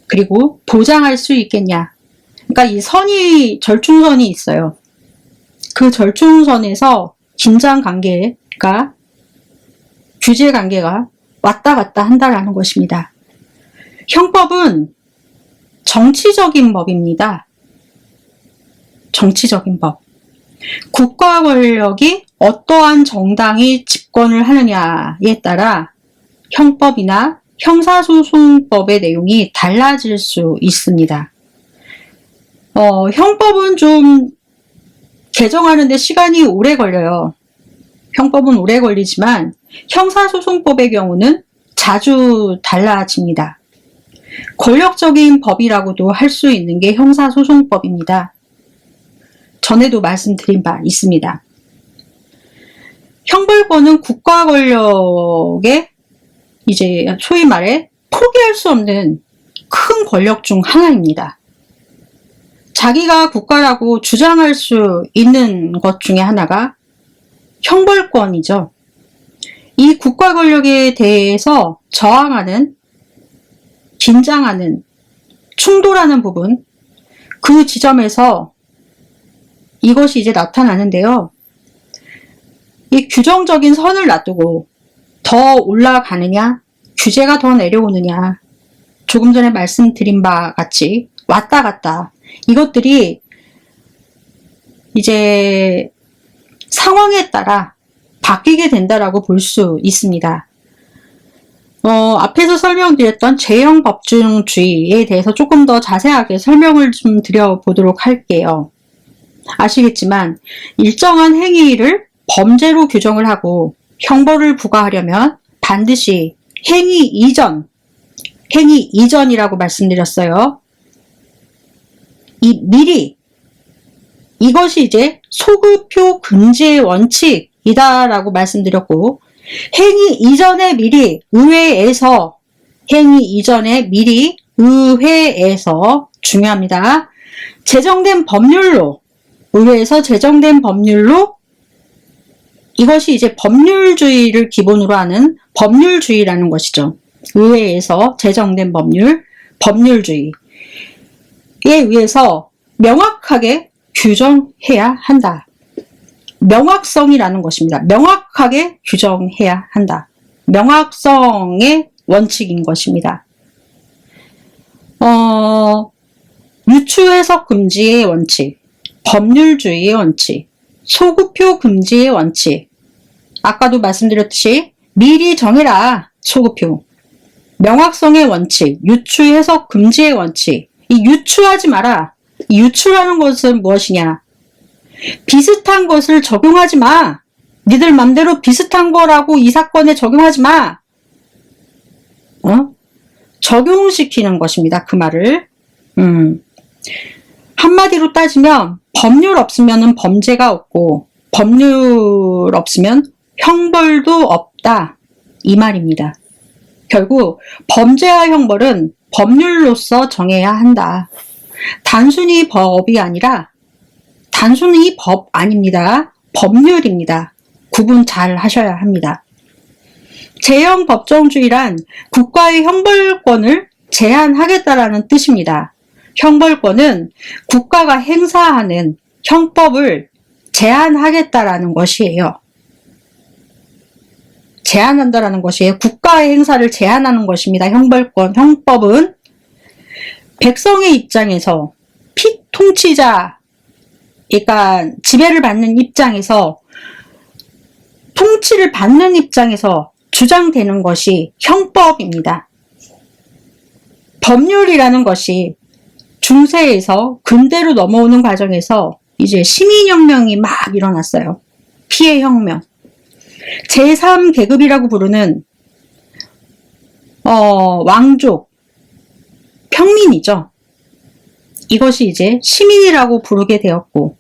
그리고 보장할 수 있겠냐? 그러니까 이 선이 절충선이 있어요. 그 절충선에서 긴장 관계가 규제 관계가 왔다 갔다 한다라는 것입니다. 형법은 정치적인 법입니다. 정치적인 법. 국가 권력이 어떠한 정당이 집권을 하느냐에 따라 형법이나 형사소송법의 내용이 달라질 수 있습니다. 형법은 좀 개정하는데 시간이 오래 걸려요. 형법은 오래 걸리지만 형사소송법의 경우는 자주 달라집니다. 권력적인 법이라고도 할 수 있는 게 형사소송법입니다. 전에도 말씀드린 바 있습니다. 형벌권은 국가 권력의 이제 소위 말해 포기할 수 없는 큰 권력 중 하나입니다. 자기가 국가라고 주장할 수 있는 것 중에 하나가 형벌권이죠. 이 국가 권력에 대해서 저항하는, 긴장하는, 충돌하는 부분, 그 지점에서 이것이 이제 나타나는데요. 이 규정적인 선을 놔두고 더 올라가느냐, 규제가 더 내려오느냐, 조금 전에 말씀드린 바 같이 왔다 갔다 이것들이 이제 상황에 따라 바뀌게 된다라고 볼 수 있습니다. 앞에서 설명드렸던 제형 법중주의에 대해서 조금 더 자세하게 설명을 좀 드려보도록 할게요. 아시겠지만 일정한 행위를 범죄로 규정을 하고 형벌을 부과하려면 반드시 행위 이전이라고 말씀드렸어요. 이 미리 이것이 이제 소급표 금지의 원칙이다라고 말씀드렸고 행위 이전에 미리 의회에서 중요합니다. 제정된 법률로 의회에서 제정된 법률로 이것이 이제 법률주의를 기본으로 하는 법률주의라는 것이죠. 의회에서 제정된 법률주의에 의해서 명확하게 규정해야 한다. 명확성이라는 것입니다. 명확하게 규정해야 한다. 명확성의 원칙인 것입니다. 유추해석 금지의 원칙, 법률주의의 원칙, 소급표 금지의 원칙, 아까도 말씀드렸듯이 미리 정해라 소급표, 명확성의 원칙, 유추해석 금지의 원칙, 이 유추하지 마라. 이 유추라는 것은 무엇이냐? 비슷한 것을 적용하지 마. 니들 맘대로 비슷한 거라고 이 사건에 적용하지 마. 적용시키는 것입니다. 그 말을. 한마디로 따지면 법률 없으면 범죄가 없고 법률 없으면 형벌도 없다. 이 말입니다. 결국 범죄와 형벌은 법률로서 정해야 한다. 단순히 법이 아니라 단순히 법 아닙니다. 법률입니다. 구분 잘 하셔야 합니다. 제형 법정주의란 국가의 형벌권을 제한하겠다라는 뜻입니다. 형벌권은 국가가 행사하는 형법을 제한하겠다라는 것이에요. 제한한다라는 것이에요. 국가의 행사를 제한하는 것입니다. 형벌권, 형법은 백성의 입장에서 피통치자, 그러니까 지배를 받는 입장에서 통치를 받는 입장에서 주장되는 것이 형법입니다. 법률이라는 것이 중세에서 근대로 넘어오는 과정에서 이제 시민혁명이 막 일어났어요. 피해혁명. 제3계급이라고 부르는 왕족, 평민이죠. 이것이 이제 시민이라고 부르게 되었고,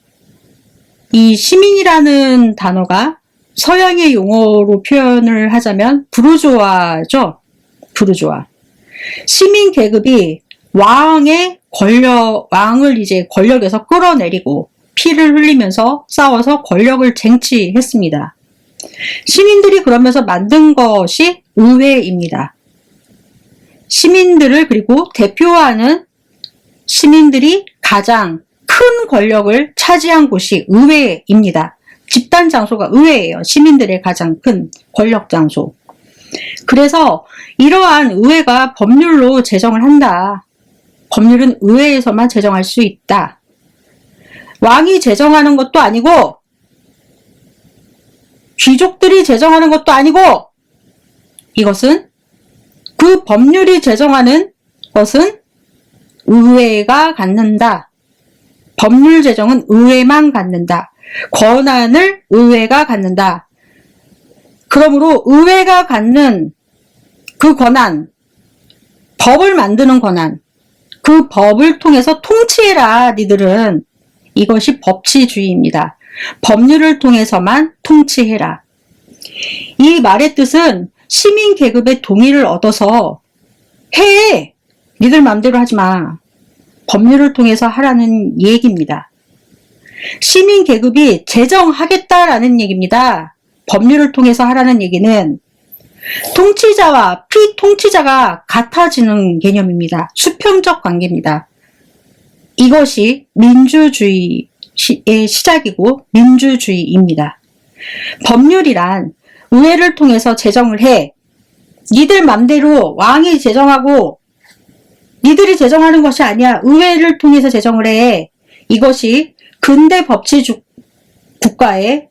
이 시민이라는 단어가 서양의 용어로 표현을 하자면 부르주아죠. 부르주아. 시민 계급이 왕을 이제 권력에서 끌어내리고 피를 흘리면서 싸워서 권력을 쟁취했습니다. 시민들이 그러면서 만든 것이 의회입니다. 시민들을 그리고 대표하는 시민들이 가장 큰 권력을 차지한 곳이 의회입니다. 집단 장소가 의회예요. 시민들의 가장 큰 권력 장소. 그래서 이러한 의회가 법률로 제정을 한다. 법률은 의회에서만 제정할 수 있다. 왕이 제정하는 것도 아니고 귀족들이 제정하는 것도 아니고 이것은 그 법률이 제정하는 것은 의회가 갖는다. 법률 제정은 의회만 갖는다. 권한을 의회가 갖는다. 그러므로 의회가 갖는 그 권한, 법을 만드는 권한, 그 법을 통해서 통치해라, 니들은. 이것이 법치주의입니다. 법률을 통해서만 통치해라. 이 말의 뜻은 시민 계급의 동의를 얻어서 해! 니들 맘대로 하지 마. 법률을 통해서 하라는 얘기입니다. 시민 계급이 제정하겠다라는 얘기입니다. 법률을 통해서 하라는 얘기는 통치자와 피통치자가 같아지는 개념입니다. 수평적 관계입니다. 이것이 민주주의의 시작이고 민주주의입니다. 법률이란 의회를 통해서 제정을 해. 니들 맘대로 왕이 제정하고 니들이 제정하는 것이 아니야. 의회를 통해서 제정을 해. 이것이 근대 법치 국가의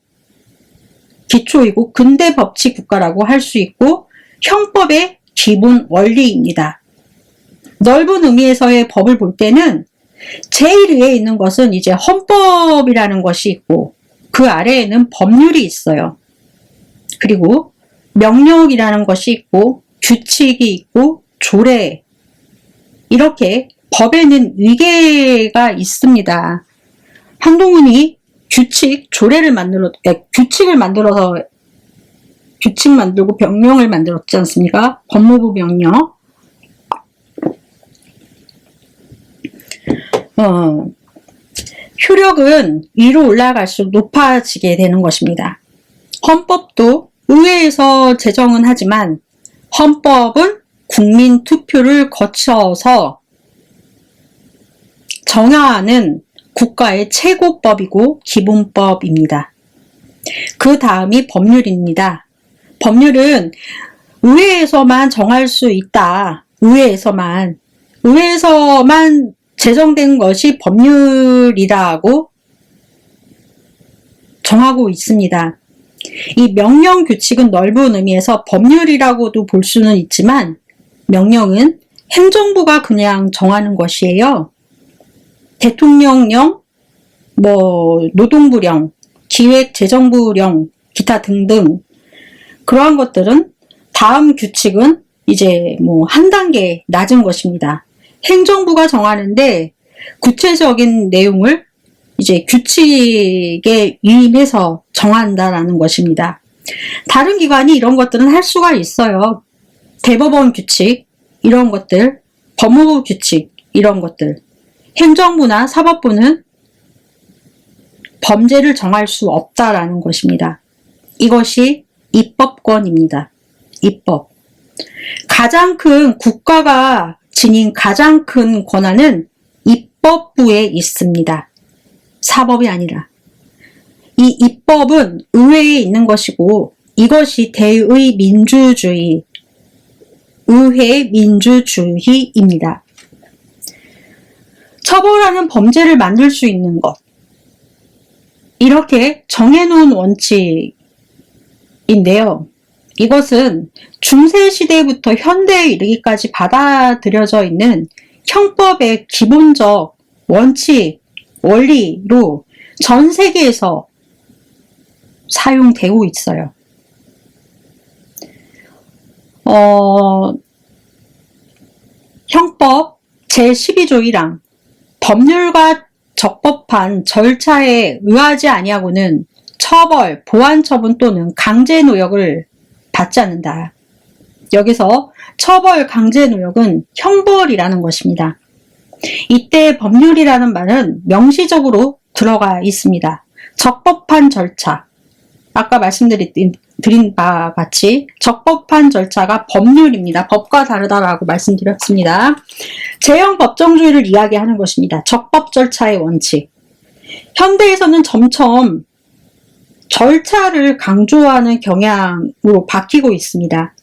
기초이고 근대 법치 국가라고 할 수 있고 형법의 기본 원리입니다. 넓은 의미에서의 법을 볼 때는 제일 위에 있는 것은 이제 헌법이라는 것이 있고 그 아래에는 법률이 있어요. 그리고 명령이라는 것이 있고 규칙이 있고 조례, 이렇게 법에는 위계가 있습니다. 한동훈이 규칙을 만들어서 규칙 만들고 명령을 만들었지 않습니까? 법무부 명령. 효력은 위로 올라갈수록 높아지게 되는 것입니다. 헌법도 의회에서 제정은 하지만 헌법은 국민 투표를 거쳐서 정하는 국가의 최고법이고 기본법입니다. 그 다음이 법률입니다. 법률은 의회에서만 정할 수 있다. 의회에서만 제정된 것이 법률이라고 정하고 있습니다. 이 명령 규칙은 넓은 의미에서 법률이라고도 볼 수는 있지만 명령은 행정부가 그냥 정하는 것이에요. 대통령령, 노동부령, 기획재정부령, 기타 등등 그러한 것들은 다음 규칙은 이제 한 단계 낮은 것입니다. 행정부가 정하는데 구체적인 내용을 이제 규칙에 위임해서 정한다라는 것입니다. 다른 기관이 이런 것들은 할 수가 있어요. 대법원 규칙, 이런 것들, 법무부 규칙, 이런 것들. 행정부나 사법부는 범죄를 정할 수 없다라는 것입니다. 이것이 입법권입니다. 입법. 국가가 지닌 가장 큰 권한은 입법부에 있습니다. 사법이 아니라. 이 입법은 의회에 있는 것이고 이것이 대의 민주주의, 의회 민주주의입니다. 처벌하는 범죄를 만들 수 있는 것. 이렇게 정해놓은 원칙인데요. 이것은 중세시대부터 현대에 이르기까지 받아들여져 있는 형법의 기본적 원칙, 원리로 전 세계에서 사용되고 있어요. 형법 제12조 1항 법률과 적법한 절차에 의하지 아니하고는 처벌, 보완처분 또는 강제노역을 받지 않는다. 여기서 처벌, 강제노역은 형벌이라는 것입니다. 이때 법률이라는 말은 명시적으로 들어가 있습니다. 적법한 절차, 아까 말씀드린 바와 같이 적법한 절차가 법률입니다. 법과 다르다라고 말씀드렸습니다. 제형 법정주의를 이야기하는 것입니다. 적법 절차의 원칙. 현대에서는 점점 절차를 강조하는 경향으로 바뀌고 있습니다.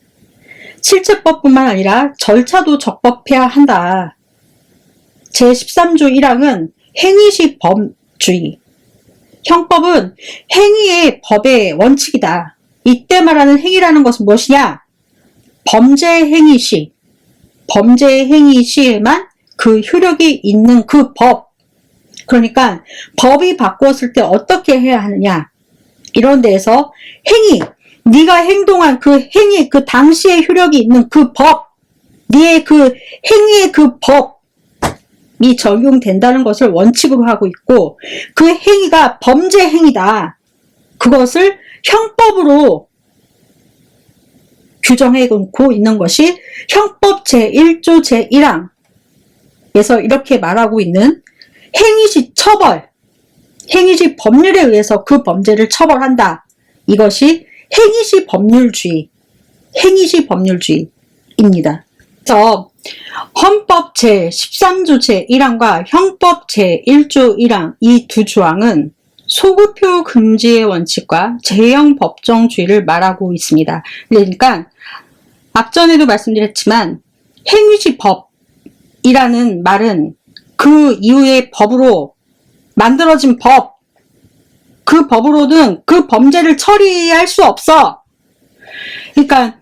실체법뿐만 아니라 절차도 적법해야 한다. 제13조 1항은 행위시 범주의. 형법은 행위의 법의 원칙이다. 이때 말하는 행위라는 것은 무엇이냐? 범죄 행위 시에만 그 효력이 있는 그 법. 그러니까 법이 바꾸었을 때 어떻게 해야 하느냐? 이런 데에서 행위, 네가 행동한 그 행위, 그 당시에 효력이 있는 그 법, 네의 그 행위의 그 법이 적용된다는 것을 원칙으로 하고 있고 그 행위가 범죄 행위다. 그것을 형법으로 규정해 놓고 있는 것이 형법 제1조 제1항에서 이렇게 말하고 있는 행위시 처벌, 행위시 법률에 의해서 그 범죄를 처벌한다. 이것이 행위시 법률주의입니다. 그래서 헌법 제13조 제1항과 형법 제1조 1항 이 두 조항은 소급표 금지의 원칙과 제형 법정주의를 말하고 있습니다. 그러니까 앞전에도 말씀드렸지만 행위시 법이라는 말은 그 이후의 법으로 만들어진 법, 그 법으로는 그 범죄를 처리할 수 없어. 그러니까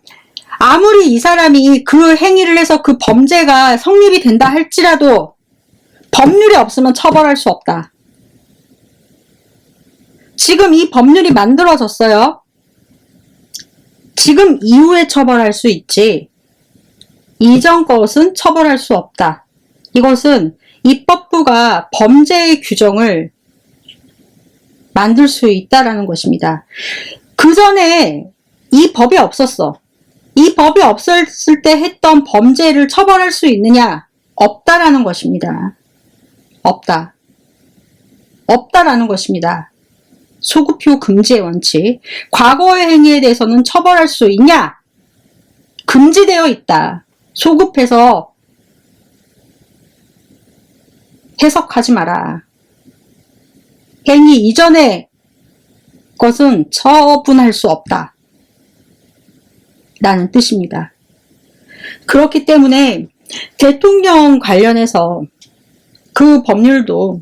아무리 이 사람이 그 행위를 해서 그 범죄가 성립이 된다 할지라도 법률이 없으면 처벌할 수 없다. 지금 이 법률이 만들어졌어요. 지금 이후에 처벌할 수 있지. 이전 것은 처벌할 수 없다. 이것은 입법부가 범죄의 규정을 만들 수 있다라는 것입니다. 그 전에 이 법이 없었어. 이 법이 없었을 때 했던 범죄를 처벌할 수 있느냐? 없다라는 것입니다. 없다라는 것입니다. 소급표 금지의 원칙. 과거의 행위에 대해서는 처벌할 수 있냐? 금지되어 있다. 소급해서 해석하지 마라. 행위 이전의 것은 처분할 수 없다. 라는 뜻입니다. 그렇기 때문에 대통령 관련해서 그 법률도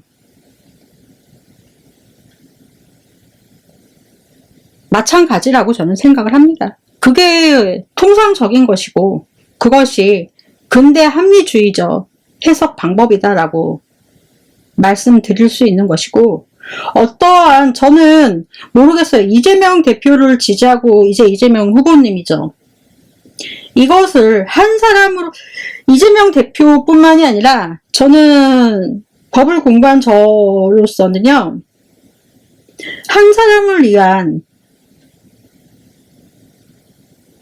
마찬가지라고 저는 생각을 합니다. 그게 통상적인 것이고 그것이 근대 합리주의적 해석 방법이다라고 말씀드릴 수 있는 것이고, 어떠한, 저는 모르겠어요. 이재명 대표를 지지하고 이제 이재명 후보님이죠. 이것을 한 사람으로, 이재명 대표뿐만이 아니라 저는 법을 공부한 저로서는요, 한 사람을 위한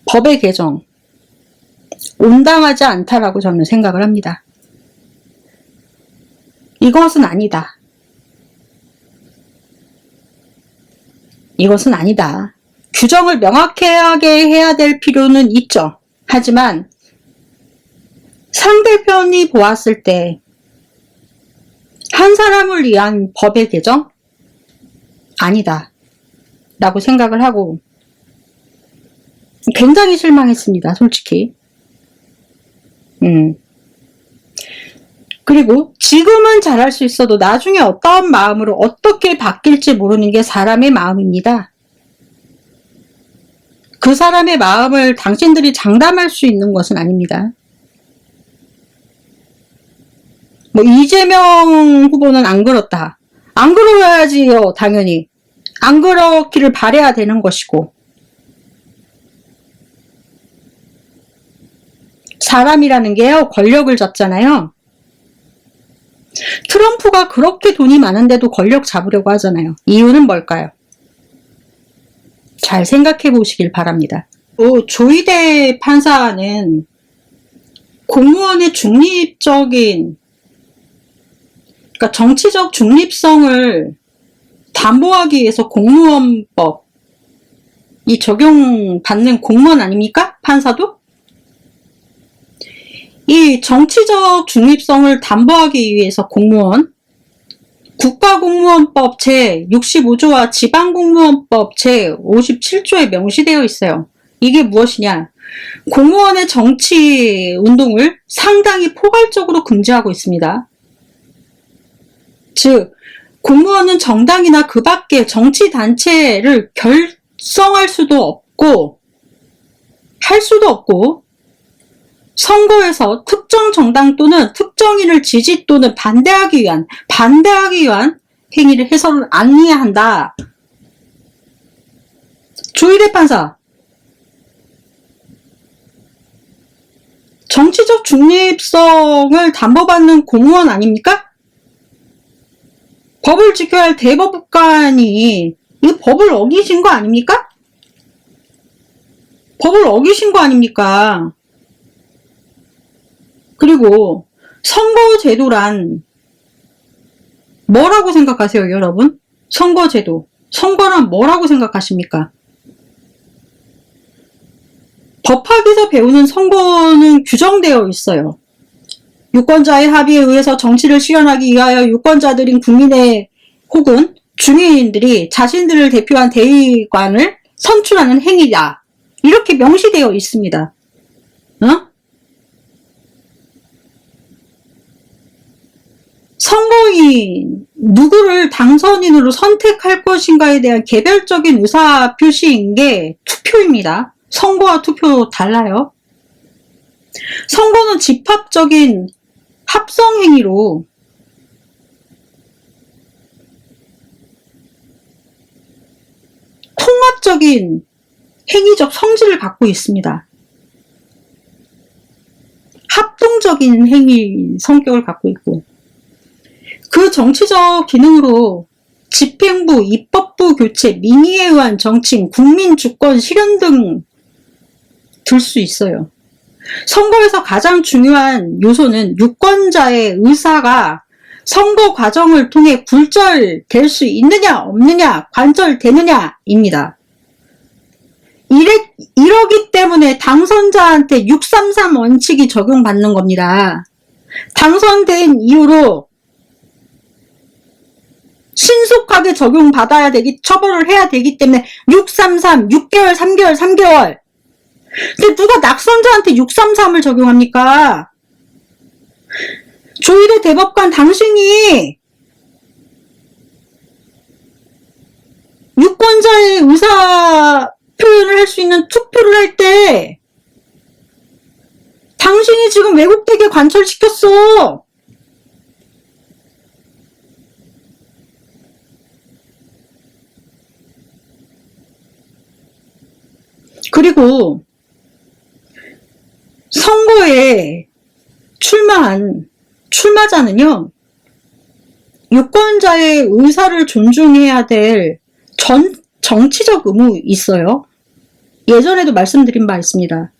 법의 개정, 온당하지 않다라고 저는 생각을 합니다. 이것은 아니다. 이것은 아니다. 규정을 명확하게 해야 될 필요는 있죠. 하지만 상대편이 보았을 때 한 사람을 위한 법의 개정? 아니다. 라고 생각을 하고 굉장히 실망했습니다. 솔직히. 그리고 지금은 잘할 수 있어도 나중에 어떠한 마음으로 어떻게 바뀔지 모르는 게 사람의 마음입니다. 그 사람의 마음을 당신들이 장담할 수 있는 것은 아닙니다. 뭐 이재명 후보는 안 그렇다. 안 그러야지요. 당연히. 안 그렇기를 바라야 되는 것이고, 사람이라는 게요, 권력을 잡잖아요. 트럼프가 그렇게 돈이 많은데도 권력 잡으려고 하잖아요. 이유는 뭘까요? 잘 생각해 보시길 바랍니다. 조희대 판사는 공무원의 중립적인, 그러니까 정치적 중립성을 담보하기 위해서 공무원법, 이 적용받는 공무원 아닙니까? 판사도? 이 정치적 중립성을 담보하기 위해서 공무원, 국가공무원법 제65조와 지방공무원법 제57조에 명시되어 있어요. 이게 무엇이냐? 공무원의 정치 운동을 상당히 포괄적으로 금지하고 있습니다. 즉, 공무원은 정당이나 그 밖의 정치단체를 결성할 수도 없고, 할 수도 없고, 선거에서 특정 정당 또는 특정인을 지지 또는 반대하기 위한 행위를 해서는 아니해야 한다. 조희대 판사, 정치적 중립성을 담보받는 공무원 아닙니까? 법을 지켜야 할 대법관이 이 법을 어기신 거 아닙니까? 법을 어기신 거 아닙니까? 그리고 선거제도란 뭐라고 생각하세요, 여러분? 선거제도. 선거란 뭐라고 생각하십니까? 법학에서 배우는 선거는 규정되어 있어요. 유권자의 합의에 의해서 정치를 실현하기 위하여 유권자들인 국민의 혹은 중위인들이 자신들을 대표한 대의관을 선출하는 행위다. 이렇게 명시되어 있습니다. 선거인, 누구를 당선인으로 선택할 것인가에 대한 개별적인 의사표시인 게 투표입니다. 선거와 투표 달라요. 선거는 집합적인 합성행위로 통합적인 행위적 성질을 갖고 있습니다. 합동적인 행위 성격을 갖고 있고, 그 정치적 기능으로 집행부, 입법부 교체, 민의에 의한 정칭, 국민 주권 실현 등 들 수 있어요. 선거에서 가장 중요한 요소는 유권자의 의사가 선거 과정을 통해 굴절될 수 있느냐 없느냐, 관철되느냐입니다. 이러기 때문에 당선자한테 633 원칙이 적용받는 겁니다. 당선된 이후로 신속하게 적용받아야 처벌을 해야 되기 때문에 633, 6개월, 3개월. 근데 누가 낙선자한테 633을 적용합니까? 조희대 대법관, 당신이 유권자의 의사 표현을 할 수 있는 투표를 할 때 당신이 당신이 지금 왜곡되게 관철시켰어. 그리고 선거에 출마한 출마자는요, 유권자의 의사를 존중해야 될 정치적 의무 있어요. 예전에도 말씀드린 바 있습니다.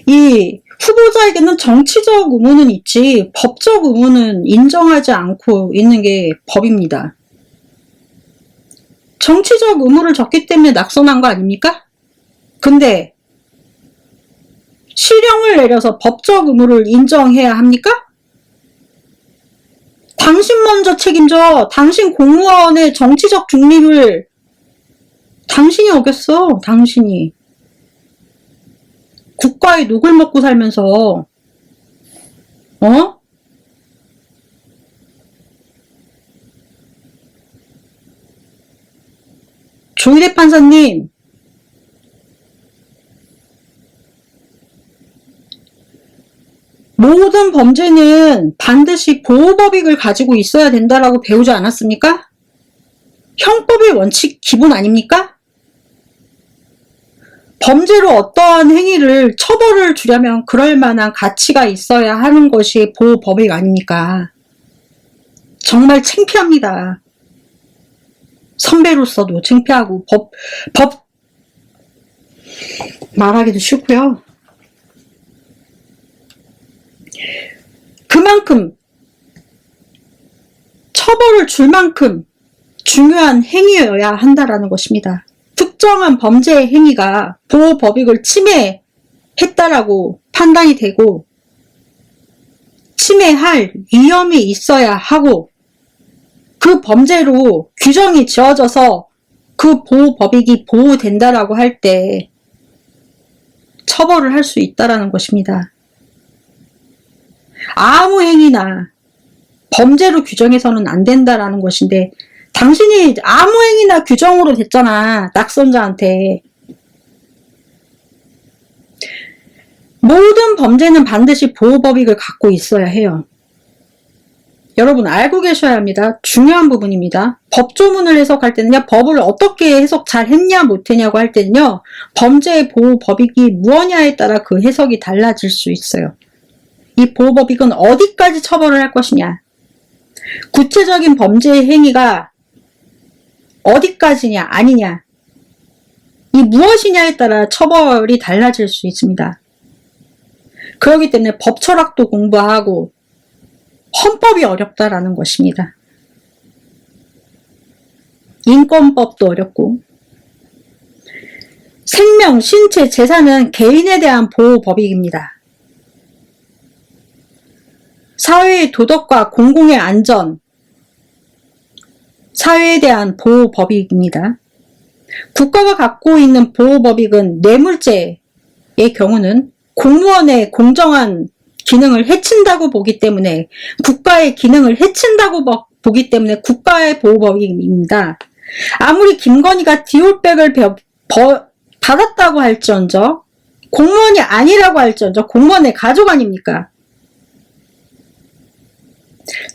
이 후보자에게는 정치적 의무는 있지 법적 의무는 인정하지 않고 있는 게 법입니다. 정치적 의무를 졌기 때문에 낙선한 거 아닙니까? 근데 실형을 내려서 법적 의무를 인정해야 합니까? 당신 먼저 책임져. 당신 공무원의 정치적 중립을 당신이 어겼어. 당신이. 국가의 녹을 먹고 살면서 어? 조희대 판사님, 모든 범죄는 반드시 보호법익을 가지고 있어야 된다라고 배우지 않았습니까? 형법의 원칙 기본 아닙니까? 범죄로 어떠한 행위를 처벌을 주려면 그럴 만한 가치가 있어야 하는 것이 보호법익 아닙니까? 정말 창피합니다. 선배로서도 창피하고 법 말하기도 싫고요. 그만큼 처벌을 줄 만큼 중요한 행위여야 한다라는 것입니다. 특정한 범죄 행위가 보호법익을 침해했다라고 판단이 되고 침해할 위험이 있어야 하고 그 범죄로 규정이 지어져서 그 보호법익이 보호된다라고 할 때 처벌을 할 수 있다라는 것입니다. 아무 행위나 범죄로 규정해서는 안 된다라는 것인데 당신이 아무 행위나 규정으로 됐잖아. 낙선자한테. 모든 범죄는 반드시 보호법익을 갖고 있어야 해요. 여러분 알고 계셔야 합니다. 중요한 부분입니다. 법조문을 해석할 때는요. 법을 어떻게 해석 잘 했냐 못했냐고 할 때는요. 범죄의 보호법익이 무엇냐에 따라 그 해석이 달라질 수 있어요. 이 보호법익은 어디까지 처벌을 할 것이냐. 구체적인 범죄 행위가 어디까지냐 아니냐. 이 무엇이냐에 따라 처벌이 달라질 수 있습니다. 그렇기 때문에 법 철학도 공부하고 헌법이 어렵다라는 것입니다. 인권법도 어렵고 생명, 신체, 재산은 개인에 대한 보호법익입니다. 사회의 도덕과 공공의 안전, 사회에 대한 보호법익입니다. 국가가 갖고 있는 보호법익은 뇌물죄의 경우는 공무원의 공정한 기능을 해친다고 보기 때문에 국가의 기능을 해친다고 보기 때문에 국가의 보호법익입니다. 아무리 김건희가 디올백을 받았다고 할지언정 공무원이 아니라고 할지언정 공무원의 가족 아닙니까?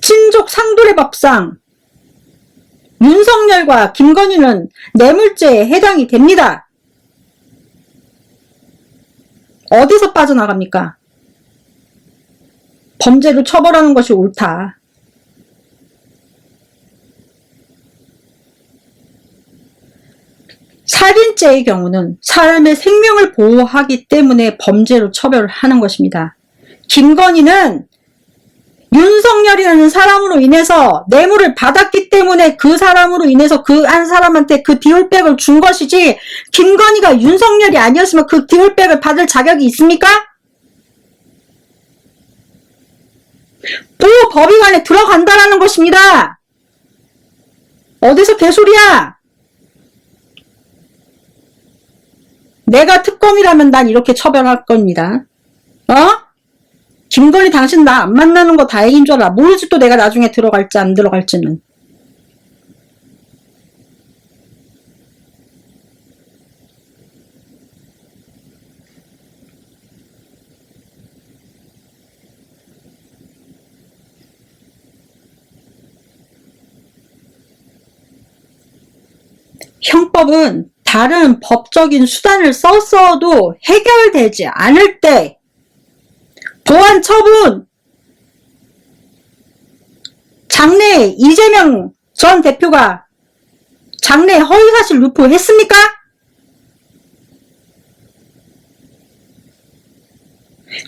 친족 상도례 법상 윤석열과 김건희는 뇌물죄에 해당이 됩니다. 어디서 빠져나갑니까? 범죄로 처벌하는 것이 옳다. 살인죄의 경우는 사람의 생명을 보호하기 때문에 범죄로 처벌을 하는 것입니다. 김건희는 윤석열이라는 사람으로 인해서 뇌물을 받았기 때문에 그 사람으로 인해서 그 한 사람한테 그 디올백을 준 것이지 김건희가 윤석열이 아니었으면 그 디올백을 받을 자격이 있습니까? 보호법익 안에 들어간다라는 것입니다. 어디서 개소리야? 내가 특검이라면 난 이렇게 처벌할 겁니다. 어? 김건희 당신 나 안 만나는 거 다행인 줄 알아. 모르지 또 내가 나중에 들어갈지 안 들어갈지는. 형법은 다른 법적인 수단을 썼어도 해결되지 않을 때 보안 처분, 장래에 이재명 전 대표가 장래에 허위사실 유포했습니까?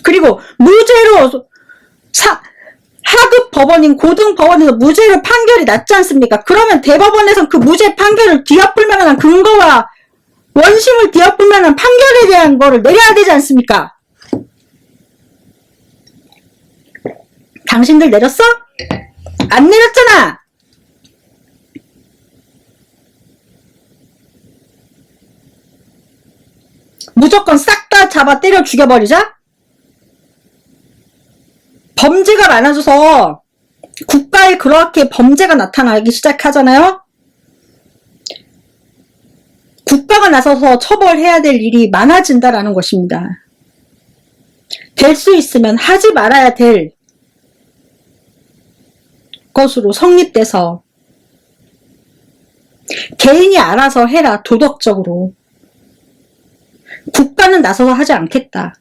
그리고 무죄로 하급 법원인 고등 법원에서 무죄로 판결이 났지 않습니까? 그러면 대법원에서 그 무죄 판결을 뒤엎을 만한 근거와 원심을 뒤엎을 만한 판결에 대한 거를 내려야 되지 않습니까? 당신들 내렸어? 안 내렸잖아! 무조건 싹 다 잡아 때려 죽여버리자? 범죄가 많아져서 국가에 그렇게 범죄가 나타나기 시작하잖아요? 국가가 나서서 처벌해야 될 일이 많아진다라는 것입니다. 될 수 있으면 하지 말아야 될 것으로 성립돼서 개인이 알아서 해라, 도덕적으로. 국가는 나서서 하지 않겠다.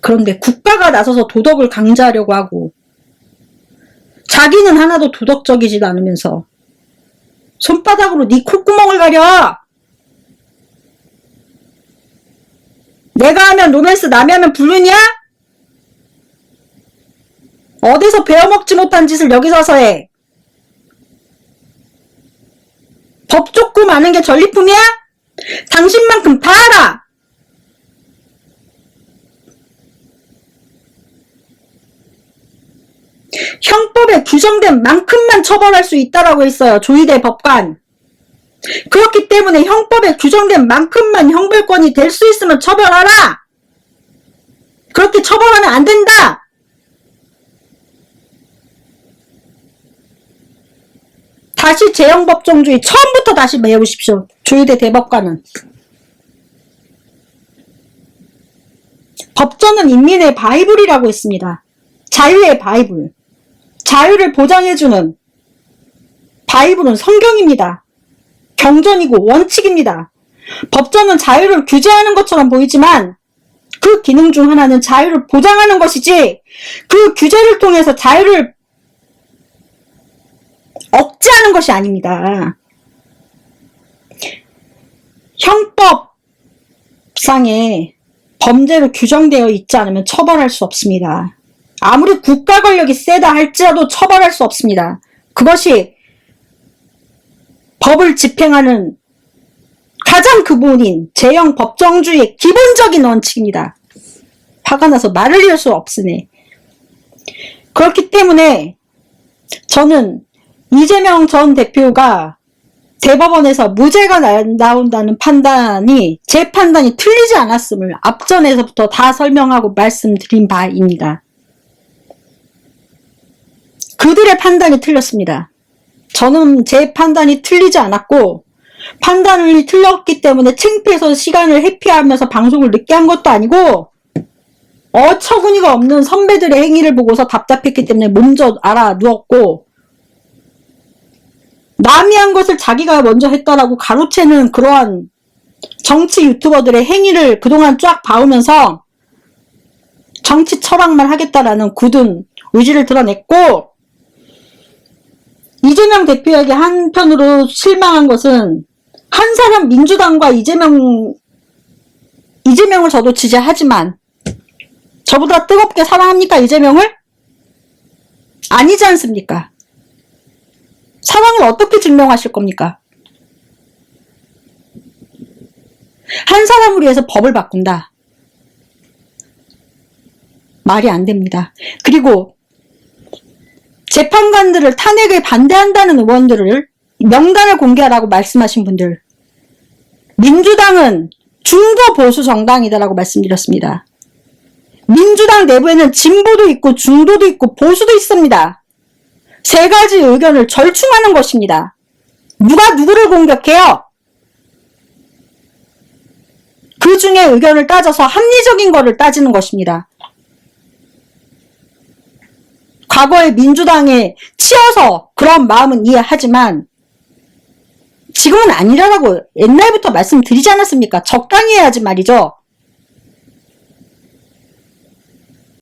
그런데 국가가 나서서 도덕을 강조하려고 하고 자기는 하나도 도덕적이지도 않으면서 손바닥으로 네 콧구멍을 가려! 내가 하면 로맨스, 남이 하면 불륜이야? 어디서 배워먹지 못한 짓을 여기서 와서 해? 법 조금 아는 게 전리품이야? 당신만큼 다 알아! 형법에 규정된 만큼만 처벌할 수 있다라고 했어요. 조희대 법관. 그렇기 때문에 형법에 규정된 만큼만 형벌권이 될 수 있으면 처벌하라! 그렇게 처벌하면 안 된다! 다시 재형법정주의 처음부터 다시 배우십시오. 조희대 대법관은. 법전은 인민의 바이블이라고 했습니다. 자유의 바이블. 자유를 보장해주는 바이블은 성경입니다. 경전이고 원칙입니다. 법전은 자유를 규제하는 것처럼 보이지만 그 기능 중 하나는 자유를 보장하는 것이지 그 규제를 통해서 자유를 억제하는 것이 아닙니다. 형법상에 범죄로 규정되어 있지 않으면 처벌할 수 없습니다. 아무리 국가 권력이 세다 할지라도 처벌할 수 없습니다. 그것이 법을 집행하는 가장 근본인 재형 법정주의의 기본적인 원칙입니다. 화가 나서 말을 이을 수 없으네. 그렇기 때문에 저는 이재명 전 대표가 대법원에서 무죄가 나온다는 판단이 제 판단이 틀리지 않았음을 앞전에서부터 다 설명하고 말씀드린 바입니다. 그들의 판단이 틀렸습니다. 저는 제 판단이 틀리지 않았고 판단이 틀렸기 때문에 창피해서 시간을 회피하면서 방송을 늦게 한 것도 아니고 어처구니가 없는 선배들의 행위를 보고서 답답했기 때문에 몸져 알아 누웠고 남이 한 것을 자기가 먼저 했다라고 가로채는 그러한 정치 유튜버들의 행위를 그동안 쫙 봐오면서 정치 철학만 하겠다라는 굳은 의지를 드러냈고 이재명 대표에게 한편으로 실망한 것은 한 사람 민주당과 이재명을 저도 지지하지만 저보다 뜨겁게 사랑합니까 이재명을? 아니지 않습니까? 사랑을 어떻게 증명하실 겁니까? 한 사람을 위해서 법을 바꾼다. 말이 안 됩니다. 그리고 재판관들을 탄핵에 반대한다는 의원들을 명단을 공개하라고 말씀하신 분들 민주당은 중도 보수 정당이다라고 말씀드렸습니다. 민주당 내부에는 진보도 있고 중도도 있고 보수도 있습니다. 세 가지 의견을 절충하는 것입니다. 누가 누구를 공격해요? 그 중에 의견을 따져서 합리적인 거를 따지는 것입니다. 과거에 민주당에 치여서 그런 마음은 이해하지만 지금은 아니라고 옛날부터 말씀드리지 않았습니까? 적당히 해야지 말이죠.